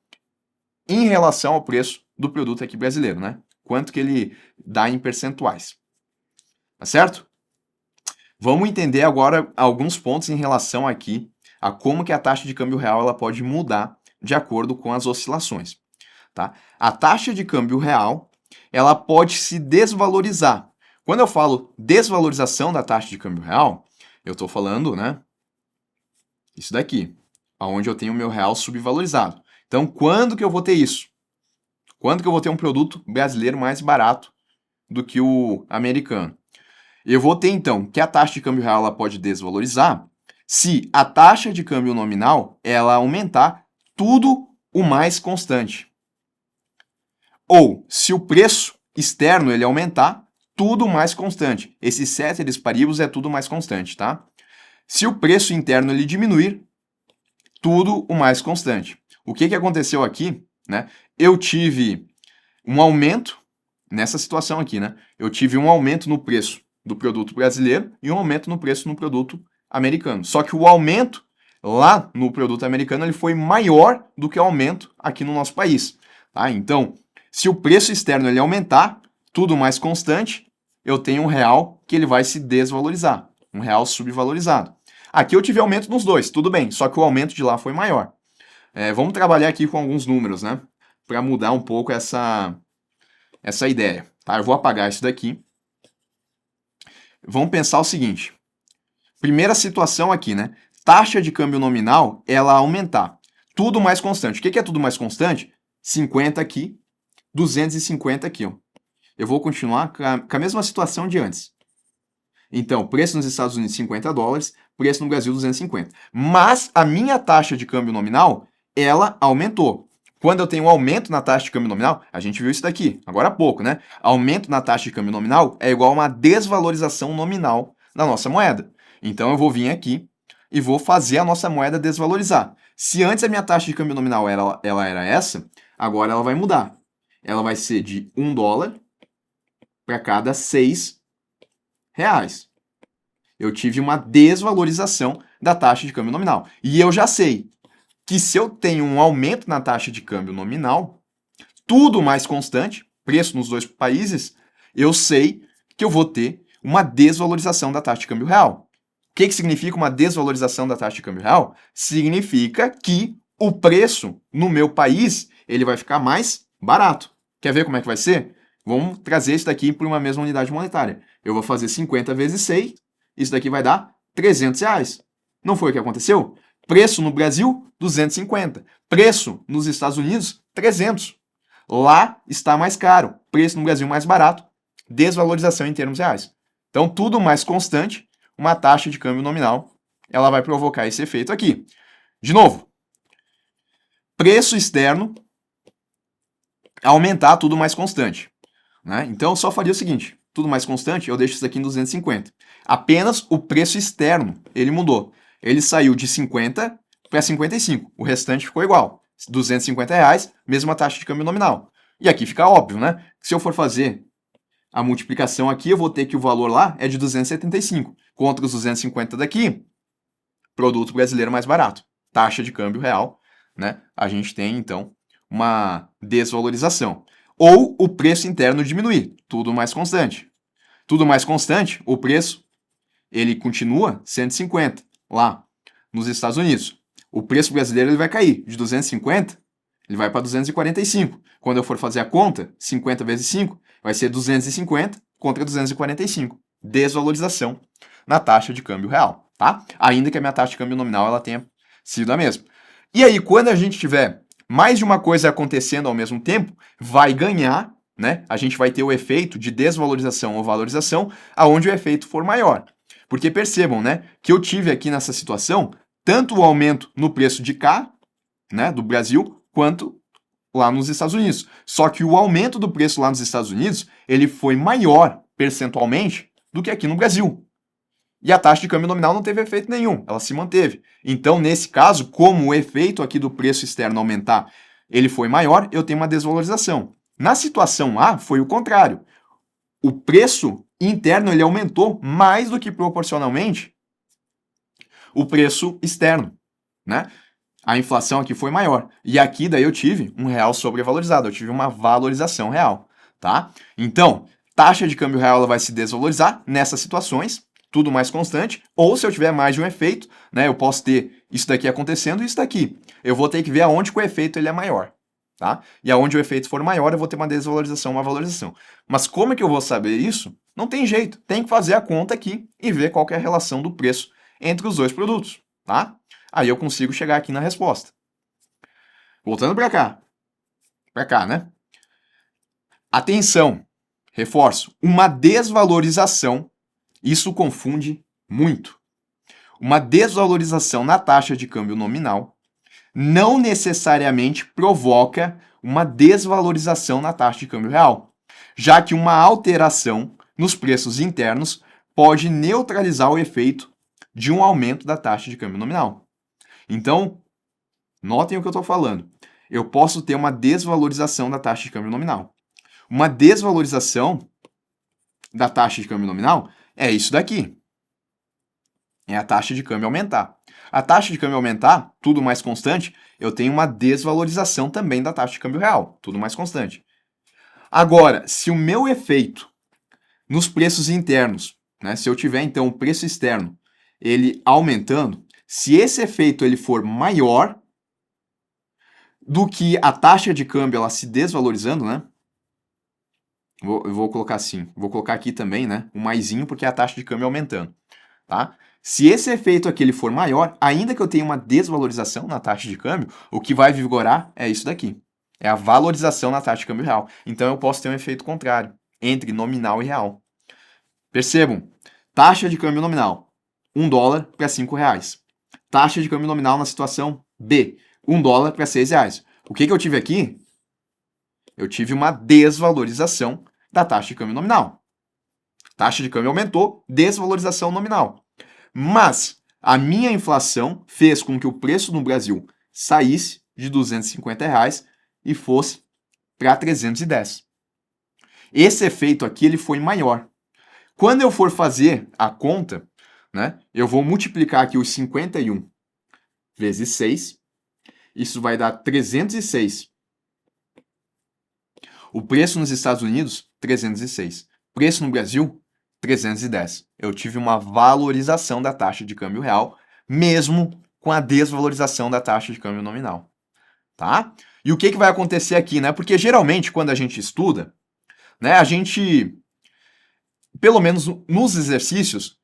em relação ao preço do produto aqui brasileiro, né? Quanto que ele dá em percentuais. Tá certo? Vamos entender agora alguns pontos em relação aqui a como que a taxa de câmbio real ela pode mudar de acordo com as oscilações, tá? A taxa de câmbio real, ela pode se desvalorizar. Quando eu falo desvalorização da taxa de câmbio real, eu estou falando, né, isso daqui, onde eu tenho o meu real subvalorizado. Então, quando que eu vou ter isso? Quando que eu vou ter um produto brasileiro mais barato do que o americano? Eu vou ter, então, que a taxa de câmbio real ela pode desvalorizar se a taxa de câmbio nominal ela aumentar tudo o mais constante. Ou se o preço externo ele aumentar tudo mais constante. Esse ceteris paribus é tudo mais constante, tá? Se o preço interno ele diminuir, tudo o mais constante. O que aconteceu aqui, né? Eu tive um aumento nessa situação aqui, né? Eu tive um aumento no preço do produto brasileiro e um aumento no preço no produto americano. Só que o aumento lá no produto americano ele foi maior do que o aumento aqui no nosso país, tá? Então, se o preço externo ele aumentar, tudo mais constante, eu tenho um real que ele vai se desvalorizar, um real subvalorizado. Aqui eu tive aumento nos dois, tudo bem, só que o aumento de lá foi maior. Vamos trabalhar aqui com alguns números, né? Para mudar um pouco essa ideia, tá? Eu vou apagar isso daqui. Vamos pensar o seguinte. Primeira situação aqui, né? Taxa de câmbio nominal, ela aumentar. Tudo mais constante. O que é tudo mais constante? 50 aqui, 250 aqui, ó. Eu vou continuar com a mesma situação de antes. Então, preço nos Estados Unidos, 50 dólares, preço no Brasil, 250. Mas a minha taxa de câmbio nominal, ela aumentou. Quando eu tenho um aumento na taxa de câmbio nominal, a gente viu isso daqui, agora há pouco, né? Aumento na taxa de câmbio nominal é igual a uma desvalorização nominal da nossa moeda. Então eu vou vir aqui e vou fazer a nossa moeda desvalorizar. Se antes a minha taxa de câmbio nominal ela era essa, agora ela vai mudar. Ela vai ser de 1 dólar para cada 6 reais. Eu tive uma desvalorização da taxa de câmbio nominal. E eu já sei que se eu tenho um aumento na taxa de câmbio nominal, tudo mais constante, preço nos dois países, eu sei que eu vou ter uma desvalorização da taxa de câmbio real. O que significa uma desvalorização da taxa de câmbio real? Significa que o preço no meu país ele vai ficar mais barato. Quer ver como é que vai ser? Vamos trazer isso daqui para uma mesma unidade monetária. Eu vou fazer 50 vezes 6, isso daqui vai dar 300 reais. Não foi o que aconteceu? Preço no Brasil, 250. Preço nos Estados Unidos, 300. Lá está mais caro. Preço no Brasil mais barato. Desvalorização em termos reais. Então, tudo mais constante, uma taxa de câmbio nominal, ela vai provocar esse efeito aqui. De novo, preço externo, aumentar tudo mais constante. Né? Então, eu só faria o seguinte, tudo mais constante, eu deixo isso aqui em 250. Apenas o preço externo, ele mudou. Ele saiu de 50 para 55. O restante ficou igual. 250 reais, mesma taxa de câmbio nominal. E aqui fica óbvio, né? Se eu for fazer a multiplicação aqui, eu vou ter que o valor lá é de 275. Contra os 250 daqui, produto brasileiro mais barato. Taxa de câmbio real, né? A gente tem, então, uma desvalorização. Ou o preço interno diminuir. Tudo mais constante. Tudo mais constante, o preço ele continua 150 lá nos Estados Unidos. O preço brasileiro ele vai cair de 250, ele vai para 245. Quando eu for fazer a conta, 50 vezes 5, vai ser 250 contra 245. Desvalorização na taxa de câmbio real, tá? Ainda que a minha taxa de câmbio nominal ela tenha sido a mesma. E aí, quando a gente tiver mais de uma coisa acontecendo ao mesmo tempo, vai ganhar, né? A gente vai ter o efeito de desvalorização ou valorização, aonde o efeito for maior. Porque percebam, né, que eu tive aqui nessa situação tanto o aumento no preço de cá, né, do Brasil, quanto lá nos Estados Unidos. Só que o aumento do preço lá nos Estados Unidos, ele foi maior percentualmente do que aqui no Brasil. E a taxa de câmbio nominal não teve efeito nenhum, ela se manteve. Então, nesse caso, como o efeito aqui do preço externo aumentar, ele foi maior, eu tenho uma desvalorização. Na situação A, foi o contrário. O preço interno ele aumentou mais do que proporcionalmente o preço externo, né? A inflação aqui foi maior. E aqui daí eu tive um real sobrevalorizado, eu tive uma valorização real, tá? Então, taxa de câmbio real ela vai se desvalorizar nessas situações, tudo mais constante, ou se eu tiver mais de um efeito, né, eu posso ter isso daqui acontecendo e isso daqui. Eu vou ter que ver aonde que o efeito ele é maior, tá? E aonde o efeito for maior, eu vou ter uma desvalorização, uma valorização. Mas como é que eu vou saber isso? Não tem jeito, tem que fazer a conta aqui e ver qual que é a relação do preço entre os dois produtos, tá? Aí eu consigo chegar aqui na resposta. Voltando para cá, né? Atenção, reforço, uma desvalorização, isso confunde muito. Uma desvalorização na taxa de câmbio nominal não necessariamente provoca uma desvalorização na taxa de câmbio real, já que uma alteração nos preços internos pode neutralizar o efeito de um aumento da taxa de câmbio nominal. Então, notem o que eu estou falando. Eu posso ter uma desvalorização da taxa de câmbio nominal. Uma desvalorização da taxa de câmbio nominal é isso daqui. É a taxa de câmbio aumentar. A taxa de câmbio aumentar, tudo mais constante, eu tenho uma desvalorização também da taxa de câmbio real, tudo mais constante. Agora, se o meu efeito nos preços internos, né, se eu tiver então o preço externo, ele aumentando, se esse efeito ele for maior do que a taxa de câmbio ela se desvalorizando, né? Eu vou colocar assim, vou colocar aqui também, né? Um maisinho porque é a taxa de câmbio aumentando, tá? Se esse efeito aqui ele for maior, ainda que eu tenha uma desvalorização na taxa de câmbio, o que vai vigorar é isso daqui. É a valorização na taxa de câmbio real. Então eu posso ter um efeito contrário entre nominal e real. Percebam, taxa de câmbio nominal, $1 para R$5. Taxa de câmbio nominal na situação B, $1 para R$6. O que eu tive aqui? Eu tive uma desvalorização da taxa de câmbio nominal. Taxa de câmbio aumentou, desvalorização nominal. Mas a minha inflação fez com que o preço no Brasil saísse de R$250 e fosse para 310. Esse efeito aqui ele foi maior. Quando eu for fazer a conta, né, eu vou multiplicar aqui os 51 vezes 6. Isso vai dar 306. O preço nos Estados Unidos, 306. Preço no Brasil, 310. Eu tive uma valorização da taxa de câmbio real, mesmo com a desvalorização da taxa de câmbio nominal. Tá? E o que vai acontecer aqui, né? Porque geralmente, quando a gente estuda, né, a gente, pelo menos nos exercícios,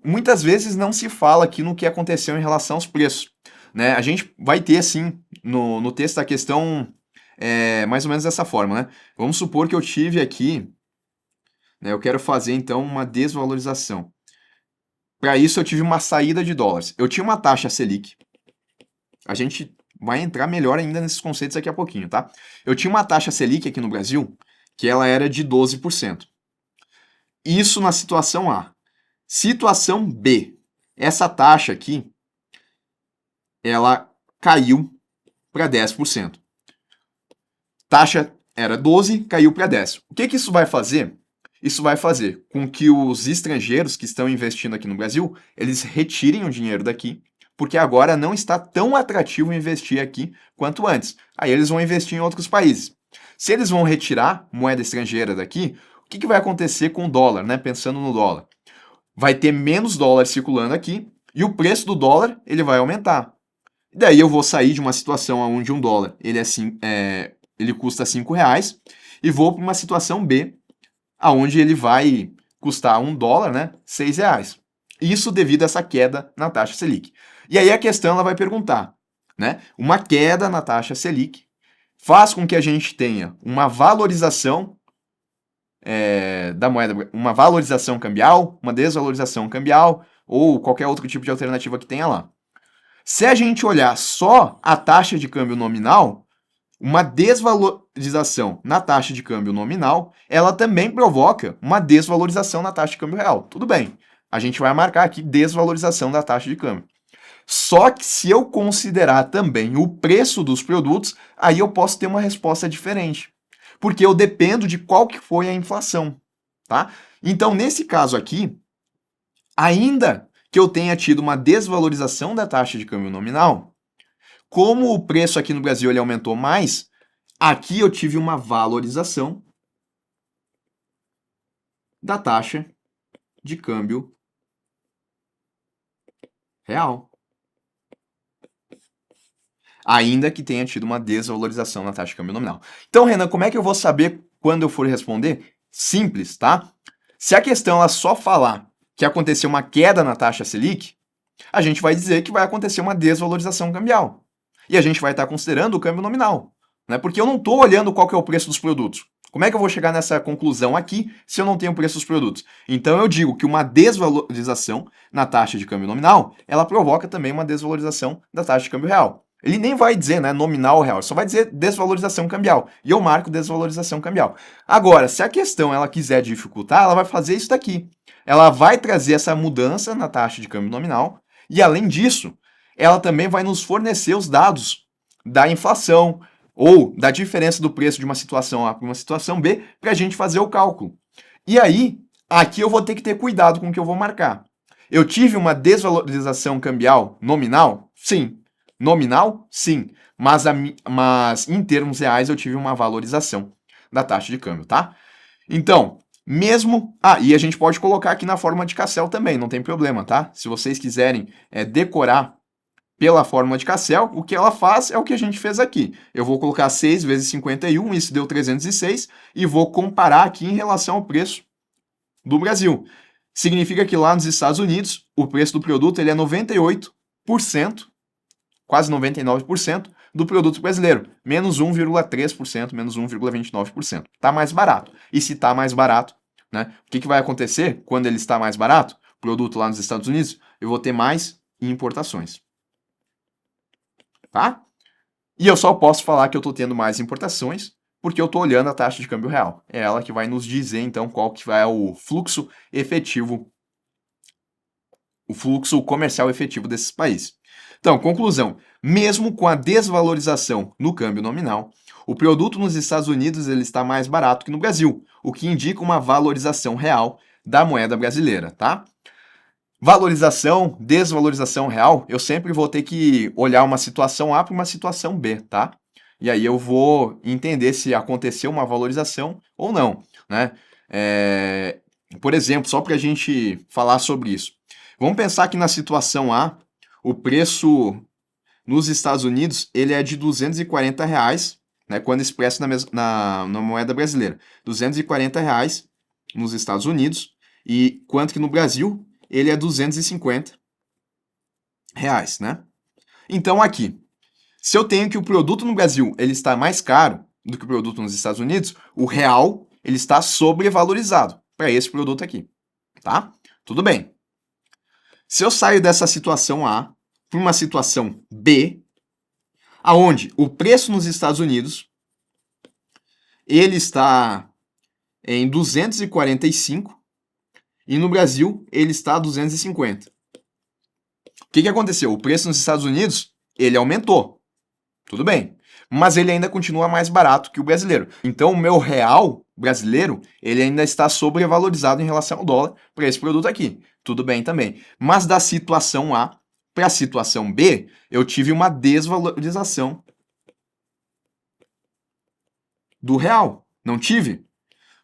muitas vezes não se fala aqui no que aconteceu em relação aos preços. Né? A gente vai ter, assim, no texto da questão, mais ou menos dessa forma, né? Vamos supor que eu tive aqui, né, eu quero fazer, então, uma desvalorização. Para isso, eu tive uma saída de dólares. Eu tinha uma taxa Selic. A gente vai entrar melhor ainda nesses conceitos daqui a pouquinho, tá? Eu tinha uma taxa Selic aqui no Brasil, que ela era de 12%. Isso na situação A. Situação B. Essa taxa aqui, ela caiu para 10%. Taxa era 12, caiu para 10. O que isso vai fazer? Isso vai fazer com que os estrangeiros que estão investindo aqui no Brasil, eles retirem o dinheiro daqui, porque agora não está tão atrativo investir aqui quanto antes. Aí eles vão investir em outros países. Se eles vão retirar moeda estrangeira daqui, o que vai acontecer com o dólar, né? Pensando no dólar. vai ter menos dólar circulando aqui e o preço do dólar ele vai aumentar. Daí eu vou sair de uma situação onde um dólar ele custa R$ 5 e vou para uma situação B, aonde ele vai custar $1, né, R$ 6. Isso devido a essa queda na taxa Selic. E aí a questão ela vai perguntar, né? Uma queda na taxa Selic faz com que a gente tenha uma valorização da moeda, uma valorização cambial, uma desvalorização cambial ou qualquer outro tipo de alternativa que tenha lá. Se a gente olhar só a taxa de câmbio nominal, uma desvalorização na taxa de câmbio nominal, ela também provoca uma desvalorização na taxa de câmbio real. Tudo bem, a gente vai marcar aqui desvalorização da taxa de câmbio. Só que se eu considerar também o preço dos produtos, aí eu posso ter uma resposta diferente. Porque eu dependo de qual que foi a inflação, tá? Então, nesse caso aqui, ainda que eu tenha tido uma desvalorização da taxa de câmbio nominal, como o preço aqui no Brasil ele aumentou mais, aqui eu tive uma valorização da taxa de câmbio real. Ainda que tenha tido uma desvalorização na taxa de câmbio nominal. Então, Renan, como é que eu vou saber quando eu for responder? Simples, tá? Se a questão ela só falar que aconteceu uma queda na taxa Selic, a gente vai dizer que vai acontecer uma desvalorização cambial. E a gente vai estar considerando o câmbio nominal, né? Porque eu não estou olhando qual que é o preço dos produtos. Como é que eu vou chegar nessa conclusão aqui se eu não tenho o preço dos produtos? Então eu digo que uma desvalorização na taxa de câmbio nominal, ela provoca também uma desvalorização da taxa de câmbio real. Ele nem vai dizer, né, nominal ou real, só vai dizer desvalorização cambial. E eu marco desvalorização cambial. Agora, se a questão ela quiser dificultar, ela vai fazer isso daqui. Ela vai trazer essa mudança na taxa de câmbio nominal e, além disso, ela também vai nos fornecer os dados da inflação ou da diferença do preço de uma situação A para uma situação B para a gente fazer o cálculo. E aí, aqui eu vou ter que ter cuidado com o que eu vou marcar. Eu tive uma desvalorização cambial nominal? Sim. Nominal? Sim. Mas em termos reais eu tive uma valorização da taxa de câmbio, tá? Então, mesmo... e a gente pode colocar aqui na fórmula de Cassel também, não tem problema, tá? Se vocês quiserem decorar pela fórmula de Cassel, o que ela faz é o que a gente fez aqui. Eu vou colocar 6 vezes 51, isso deu 306, e vou comparar aqui em relação ao preço do Brasil. Significa que lá nos Estados Unidos, o preço do produto ele é 98%, quase 99%, do produto brasileiro. Menos 1,3%, menos 1,29%. Está mais barato. E se está mais barato, né, o que vai acontecer quando ele está mais barato? O produto lá nos Estados Unidos, eu vou ter mais importações. Tá? E eu só posso falar que eu estou tendo mais importações porque eu estou olhando a taxa de câmbio real. É ela que vai nos dizer, então, qual que vai o fluxo efetivo, o fluxo comercial efetivo desses países. Então, conclusão, mesmo com a desvalorização no câmbio nominal, o produto nos Estados Unidos ele está mais barato que no Brasil, o que indica uma valorização real da moeda brasileira, tá? Valorização, desvalorização real, eu sempre vou ter que olhar uma situação A para uma situação B, tá? E aí eu vou entender se aconteceu uma valorização ou não, né? Por exemplo, só para a gente falar sobre isso. Vamos pensar que na situação A, o preço nos Estados Unidos ele é de R$ 240, né, quando expresso na moeda brasileira. R$ 240 nos Estados Unidos, e quanto que no Brasil ele é R$ 250, né? Então aqui, se eu tenho que o produto no Brasil ele está mais caro do que o produto nos Estados Unidos, o real ele está sobrevalorizado para esse produto aqui, tá? Tudo bem. Se eu saio dessa situação A para uma situação B, aonde o preço nos Estados Unidos ele está em 245 e no Brasil ele está a 250. O que aconteceu? O preço nos Estados Unidos ele aumentou, tudo bem, mas ele ainda continua mais barato que o brasileiro. Então o meu real brasileiro ele ainda está sobrevalorizado em relação ao dólar para esse produto aqui. Tudo bem também. Mas da situação A para a situação B, eu tive uma desvalorização do real. Não tive?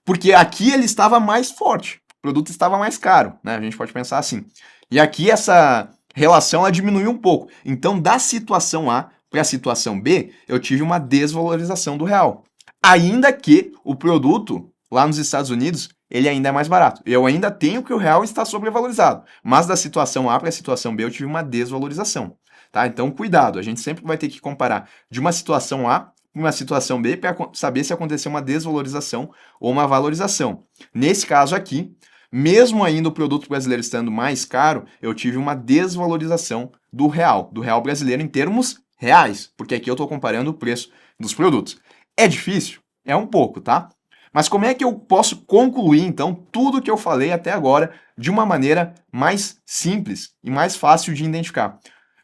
Porque aqui ele estava mais forte. produto estava mais caro, né? A gente pode pensar assim. E aqui essa relação ela diminuiu um pouco. Então, da situação A para a situação B, eu tive uma desvalorização do real. Ainda que o produto lá nos Estados Unidos, ele ainda é mais barato. Eu ainda tenho que o real está sobrevalorizado. Mas da situação A para a situação B, eu tive uma desvalorização. Tá? Então, cuidado. A gente sempre vai ter que comparar de uma situação A para uma situação B para saber se aconteceu uma desvalorização ou uma valorização. Nesse caso aqui, mesmo ainda o produto brasileiro estando mais caro, eu tive uma desvalorização do real brasileiro em termos reais, porque aqui eu estou comparando o preço dos produtos. É difícil? É um pouco, tá? Mas como é que eu posso concluir, então, tudo que eu falei até agora de uma maneira mais simples e mais fácil de identificar?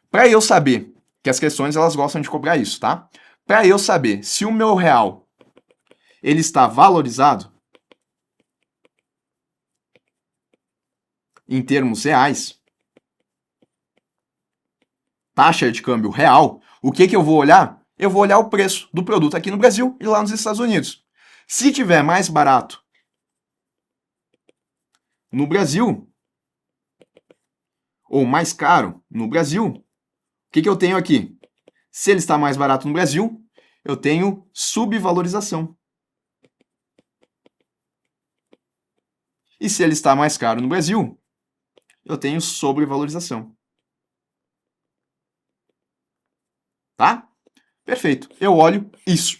Para eu saber, que as questões elas gostam de cobrar isso, tá? Para eu saber se o meu real ele está valorizado em termos reais, taxa de câmbio real, o que eu vou olhar? Eu vou olhar o preço do produto aqui no Brasil e lá nos Estados Unidos. Se tiver mais barato no Brasil ou mais caro no Brasil, o que eu tenho aqui? Se ele está mais barato no Brasil, eu tenho subvalorização. E se ele está mais caro no Brasil, eu tenho sobrevalorização. Tá? Perfeito. Eu olho isso.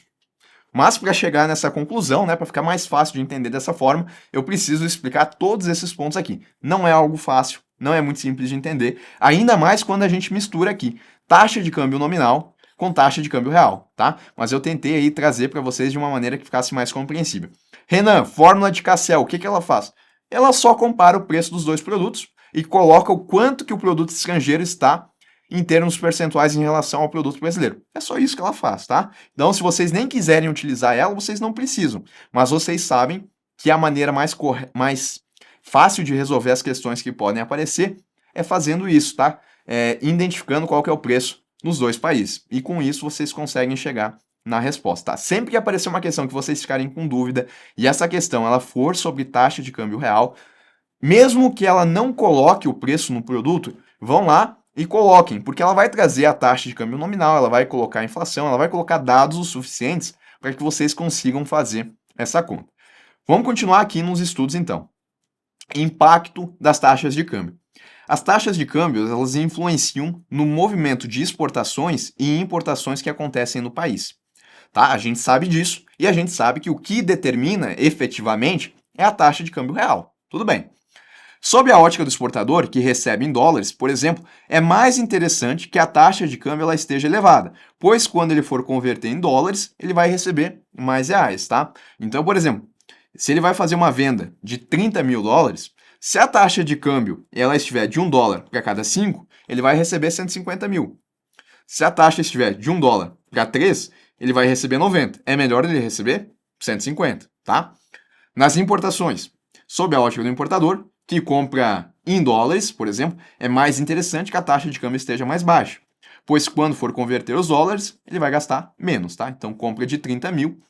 Mas para chegar nessa conclusão, né, para ficar mais fácil de entender dessa forma, eu preciso explicar todos esses pontos aqui. Não é algo fácil, não é muito simples de entender, ainda mais quando a gente mistura aqui taxa de câmbio nominal com taxa de câmbio real, tá? Mas eu tentei aí trazer para vocês de uma maneira que ficasse mais compreensível. Renan, fórmula de Cassel, o que ela faz? Ela só compara o preço dos dois produtos e coloca o quanto que o produto estrangeiro está em termos percentuais em relação ao produto brasileiro. É só isso que ela faz, tá? Então, se vocês nem quiserem utilizar ela, vocês não precisam. Mas vocês sabem que a maneira mais fácil de resolver as questões que podem aparecer é fazendo isso, tá? Identificando qual que é o preço nos dois países. E com isso vocês conseguem chegar na resposta, tá? Sempre que aparecer uma questão que vocês ficarem com dúvida e essa questão ela for sobre taxa de câmbio real, mesmo que ela não coloque o preço no produto, vão lá e coloquem, porque ela vai trazer a taxa de câmbio nominal, ela vai colocar a inflação, ela vai colocar dados o suficientes para que vocês consigam fazer essa conta. Vamos continuar aqui nos estudos então. Impacto das taxas de câmbio. As taxas de câmbio, elas influenciam no movimento de exportações e importações que acontecem no país. Tá? A gente sabe disso e a gente sabe que o que determina efetivamente é a taxa de câmbio real. Tudo bem. Sob a ótica do exportador, que recebe em dólares, por exemplo, é mais interessante que a taxa de câmbio ela esteja elevada, pois quando ele for converter em dólares, ele vai receber mais reais, tá? Então, por exemplo, se ele vai fazer uma venda de 30 mil dólares, se a taxa de câmbio ela estiver de 1 dólar para cada 5, ele vai receber 150 mil. Se a taxa estiver de 1 dólar para 3, ele vai receber 90. É melhor ele receber 150, tá? Nas importações, sob a ótica do importador, que compra em dólares, por exemplo, é mais interessante que a taxa de câmbio esteja mais baixa, pois quando for converter os dólares, ele vai gastar menos, tá? Então, compra de 30 mil,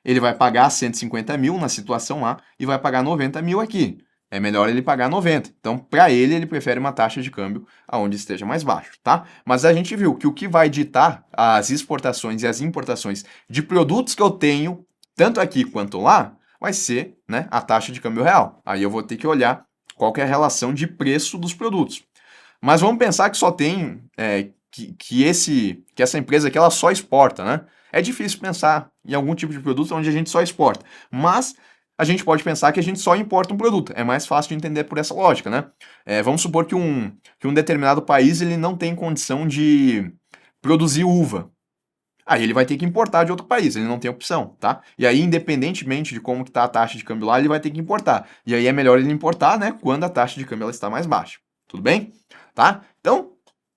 ele vai pagar 150 mil na situação A e vai pagar 90 mil aqui. É melhor ele pagar 90. Então, para ele prefere uma taxa de câmbio aonde esteja mais baixo, tá? Mas a gente viu que o que vai ditar as exportações e as importações de produtos que eu tenho, tanto aqui quanto lá, vai ser, né, a taxa de câmbio real. Aí eu vou ter que olhar qual que é a relação de preço dos produtos. Mas vamos pensar que só tem que essa empresa aqui ela só exporta, né? É difícil pensar em algum tipo de produto onde a gente só exporta, mas a gente pode pensar que a gente só importa um produto. É mais fácil de entender por essa lógica, né? Vamos supor que um determinado país ele não tem condição de produzir uva. Aí ele vai ter que importar de outro país, ele não tem opção, tá? E aí, independentemente de como que tá a taxa de câmbio lá, ele vai ter que importar. E aí é melhor ele importar, né, quando a taxa de câmbio ela está mais baixa. Tudo bem? Tá? Então,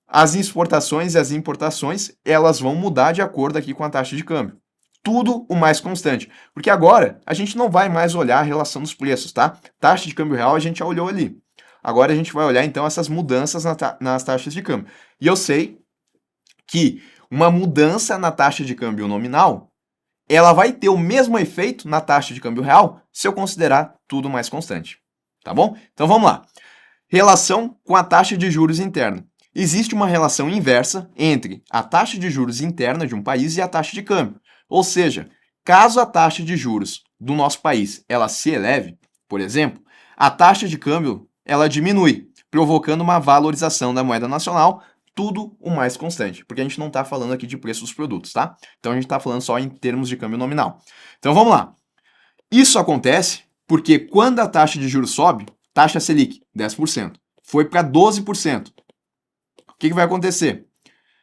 as exportações e as importações, elas vão mudar de acordo aqui com a taxa de câmbio. Tudo o mais constante. Porque agora, a gente não vai mais olhar a relação dos preços, tá? Taxa de câmbio real a gente já olhou ali. Agora a gente vai olhar, então, essas mudanças nas taxas de câmbio. E eu sei que uma mudança na taxa de câmbio nominal, ela vai ter o mesmo efeito na taxa de câmbio real se eu considerar tudo mais constante. tá bom? Então vamos lá. Relação com a taxa de juros interna. Existe uma relação inversa entre a taxa de juros interna de um país e a taxa de câmbio. Ou seja, caso a taxa de juros do nosso país ela se eleve, por exemplo, a taxa de câmbio ela diminui, provocando uma valorização da moeda nacional, tudo o mais constante, porque a gente não está falando aqui de preço dos produtos, tá? Então a gente está falando só em termos de câmbio nominal. Então vamos lá. Isso acontece porque quando a taxa de juros sobe, taxa Selic, 10%, foi para 12%. O que vai acontecer?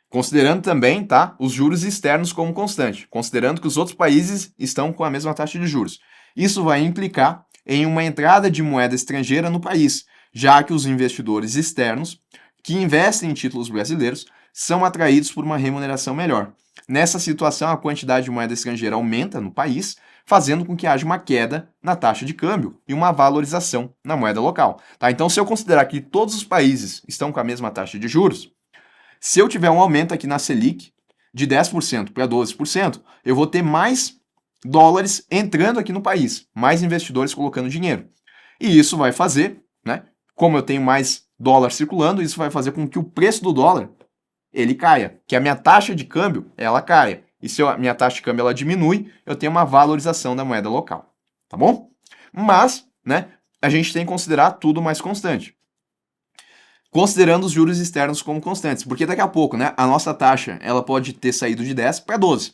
Considerando também, tá, os juros externos como constante, considerando que os outros países estão com a mesma taxa de juros. Isso vai implicar em uma entrada de moeda estrangeira no país, já que os investidores externos que investem em títulos brasileiros são atraídos por uma remuneração melhor. Nessa situação, a quantidade de moeda estrangeira aumenta no país, fazendo com que haja uma queda na taxa de câmbio e uma valorização na moeda local. Tá? Então, se eu considerar que todos os países estão com a mesma taxa de juros, se eu tiver um aumento aqui na Selic de 10% para 12%, eu vou ter mais dólares entrando aqui no país, mais investidores colocando dinheiro. E isso vai fazer, né? Como eu tenho mais dólar circulando, isso vai fazer com que o preço do dólar ele caia, que a minha taxa de câmbio ela caia. E se a minha taxa de câmbio ela diminui, eu tenho uma valorização da moeda local, tá bom? Mas, né, a gente tem que considerar tudo mais constante. Considerando os juros externos como constantes, porque daqui a pouco, né, a nossa taxa ela pode ter saído de 10 para 12.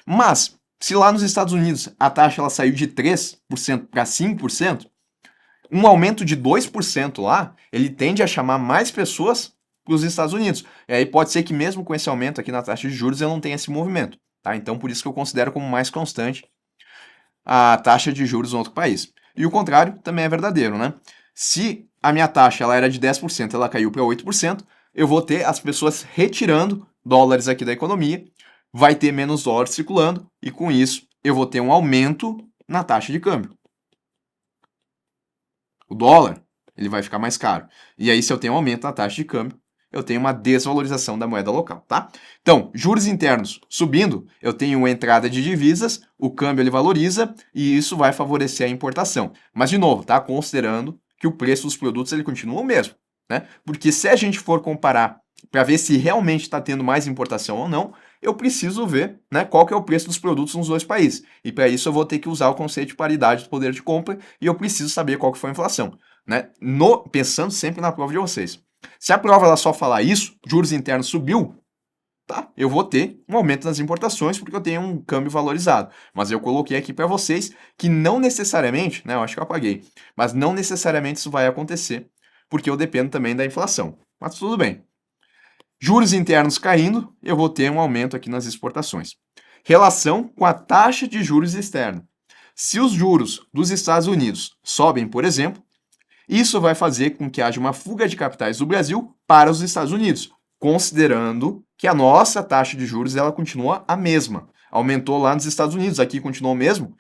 Mas, se lá nos Estados Unidos a taxa ela saiu de 3% para 5%, um aumento de 2% lá, ele tende a chamar mais pessoas para os Estados Unidos. E aí pode ser que mesmo com esse aumento aqui na taxa de juros eu não tenha esse movimento, tá? Então por isso que eu considero como mais constante a taxa de juros no outro país. E o contrário também é verdadeiro, né? Se a minha taxa ela era de 10%, ela caiu para 8%, eu vou ter as pessoas retirando dólares aqui da economia, vai ter menos dólares circulando e com isso eu vou ter um aumento na taxa de câmbio. O dólar, ele vai ficar mais caro. E aí se eu tenho um aumento na taxa de câmbio, eu tenho uma desvalorização da moeda local, tá? Então, juros internos subindo, eu tenho uma entrada de divisas, o câmbio ele valoriza e isso vai favorecer a importação. Mas de novo, tá? Considerando que o preço dos produtos ele continua o mesmo, né? Porque se a gente for comparar para ver se realmente está tendo mais importação ou não, eu preciso ver, né, qual que é o preço dos produtos nos dois países. E para isso eu vou ter que usar o conceito de paridade do poder de compra e eu preciso saber qual que foi a inflação, né? Pensando sempre na prova de vocês. Se a prova ela só falar isso, juros internos subiu, tá? Eu vou ter um aumento nas importações porque eu tenho um câmbio valorizado. Mas eu coloquei aqui para vocês que não necessariamente, né, eu acho que eu apaguei, mas não necessariamente isso vai acontecer, porque eu dependo também da inflação. Mas tudo bem. Juros internos caindo, eu vou ter um aumento aqui nas exportações. Relação com a taxa de juros externa. Se os juros dos Estados Unidos sobem, por exemplo, isso vai fazer com que haja uma fuga de capitais do Brasil para os Estados Unidos, considerando que a nossa taxa de juros ela continua a mesma. Aumentou lá nos Estados Unidos, aqui continuou o mesmo.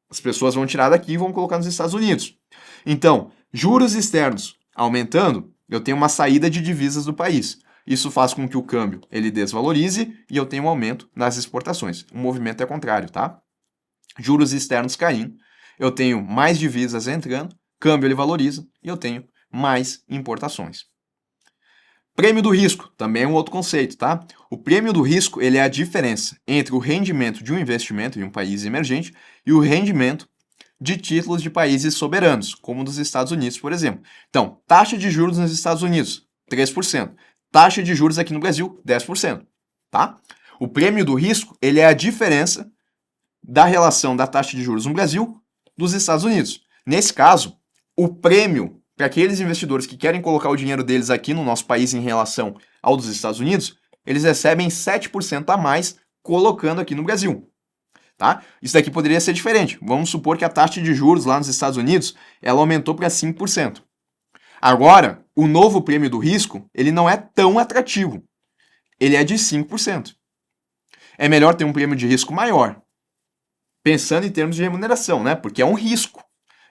As pessoas vão tirar daqui e vão colocar nos Estados Unidos. Então, juros externos aumentando, eu tenho uma saída de divisas do país. Isso faz com que o câmbio ele desvalorize e eu tenho um aumento nas exportações. O movimento é contrário, tá? Juros externos caindo, eu tenho mais divisas entrando, câmbio ele valoriza e eu tenho mais importações. Prêmio do risco, também é um outro conceito, tá? O prêmio do risco ele é a diferença entre o rendimento de um investimento em um país emergente e o rendimento de títulos de países soberanos, como dos Estados Unidos, por exemplo. Então, taxa de juros nos Estados Unidos, 3%. Taxa de juros aqui no Brasil, 10%, tá? O prêmio do risco, ele é a diferença da relação da taxa de juros no Brasil dos Estados Unidos. Nesse caso, o prêmio para aqueles investidores que querem colocar o dinheiro deles aqui no nosso país em relação ao dos Estados Unidos, eles recebem 7% a mais colocando aqui no Brasil. Tá? Isso daqui poderia ser diferente. Vamos supor que a taxa de juros lá nos Estados Unidos ela aumentou para 5%. Agora, o novo prêmio do risco, ele não é tão atrativo. Ele é de 5%. É melhor ter um prêmio de risco maior, pensando em termos de remuneração, né? Porque é um risco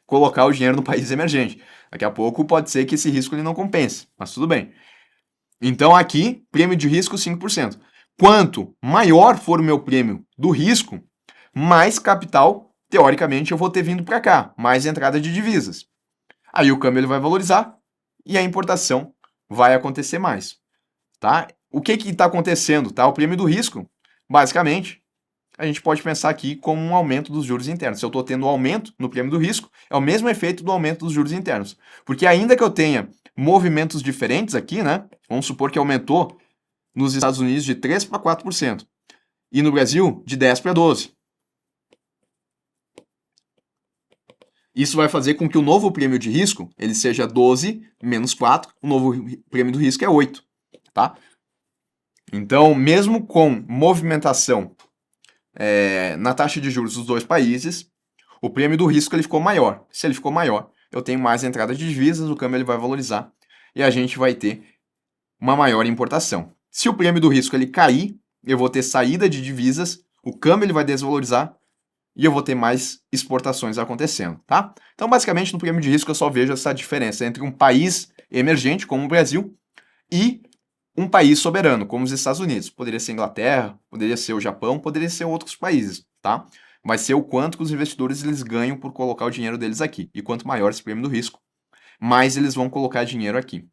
colocar o dinheiro no país emergente. Daqui a pouco pode ser que esse risco ele não compense, mas tudo bem. Então aqui, prêmio de risco 5%. Quanto maior for o meu prêmio do risco, mais capital, teoricamente, eu vou ter vindo para cá, mais entrada de divisas. Aí o câmbio ele vai valorizar e a importação vai acontecer mais, tá? O que está acontecendo, tá? O prêmio do risco, basicamente, a gente pode pensar aqui como um aumento dos juros internos. Se eu estou tendo um aumento no prêmio do risco, é o mesmo efeito do aumento dos juros internos. Porque ainda que eu tenha movimentos diferentes aqui, né? Vamos supor que aumentou nos Estados Unidos de 3 para 4% e no Brasil de 10 para 12%. Isso vai fazer com que o novo prêmio de risco ele seja 12 menos 4, o novo prêmio do risco é 8, tá? Então, mesmo com movimentação na taxa de juros dos dois países, o prêmio do risco ele ficou maior. Se ele ficou maior, eu tenho mais entrada de divisas, o câmbio ele vai valorizar e a gente vai ter uma maior importação. Se o prêmio do risco ele cair, eu vou ter saída de divisas, o câmbio ele vai desvalorizar e eu vou ter mais exportações acontecendo, tá? Então, basicamente, no prêmio de risco eu só vejo essa diferença entre um país emergente, como o Brasil, e um país soberano, como os Estados Unidos. Poderia ser a Inglaterra, poderia ser o Japão, poderia ser outros países, tá? Vai ser o quanto que os investidores eles ganham por colocar o dinheiro deles aqui. E quanto maior esse prêmio do risco, mais eles vão colocar dinheiro aqui.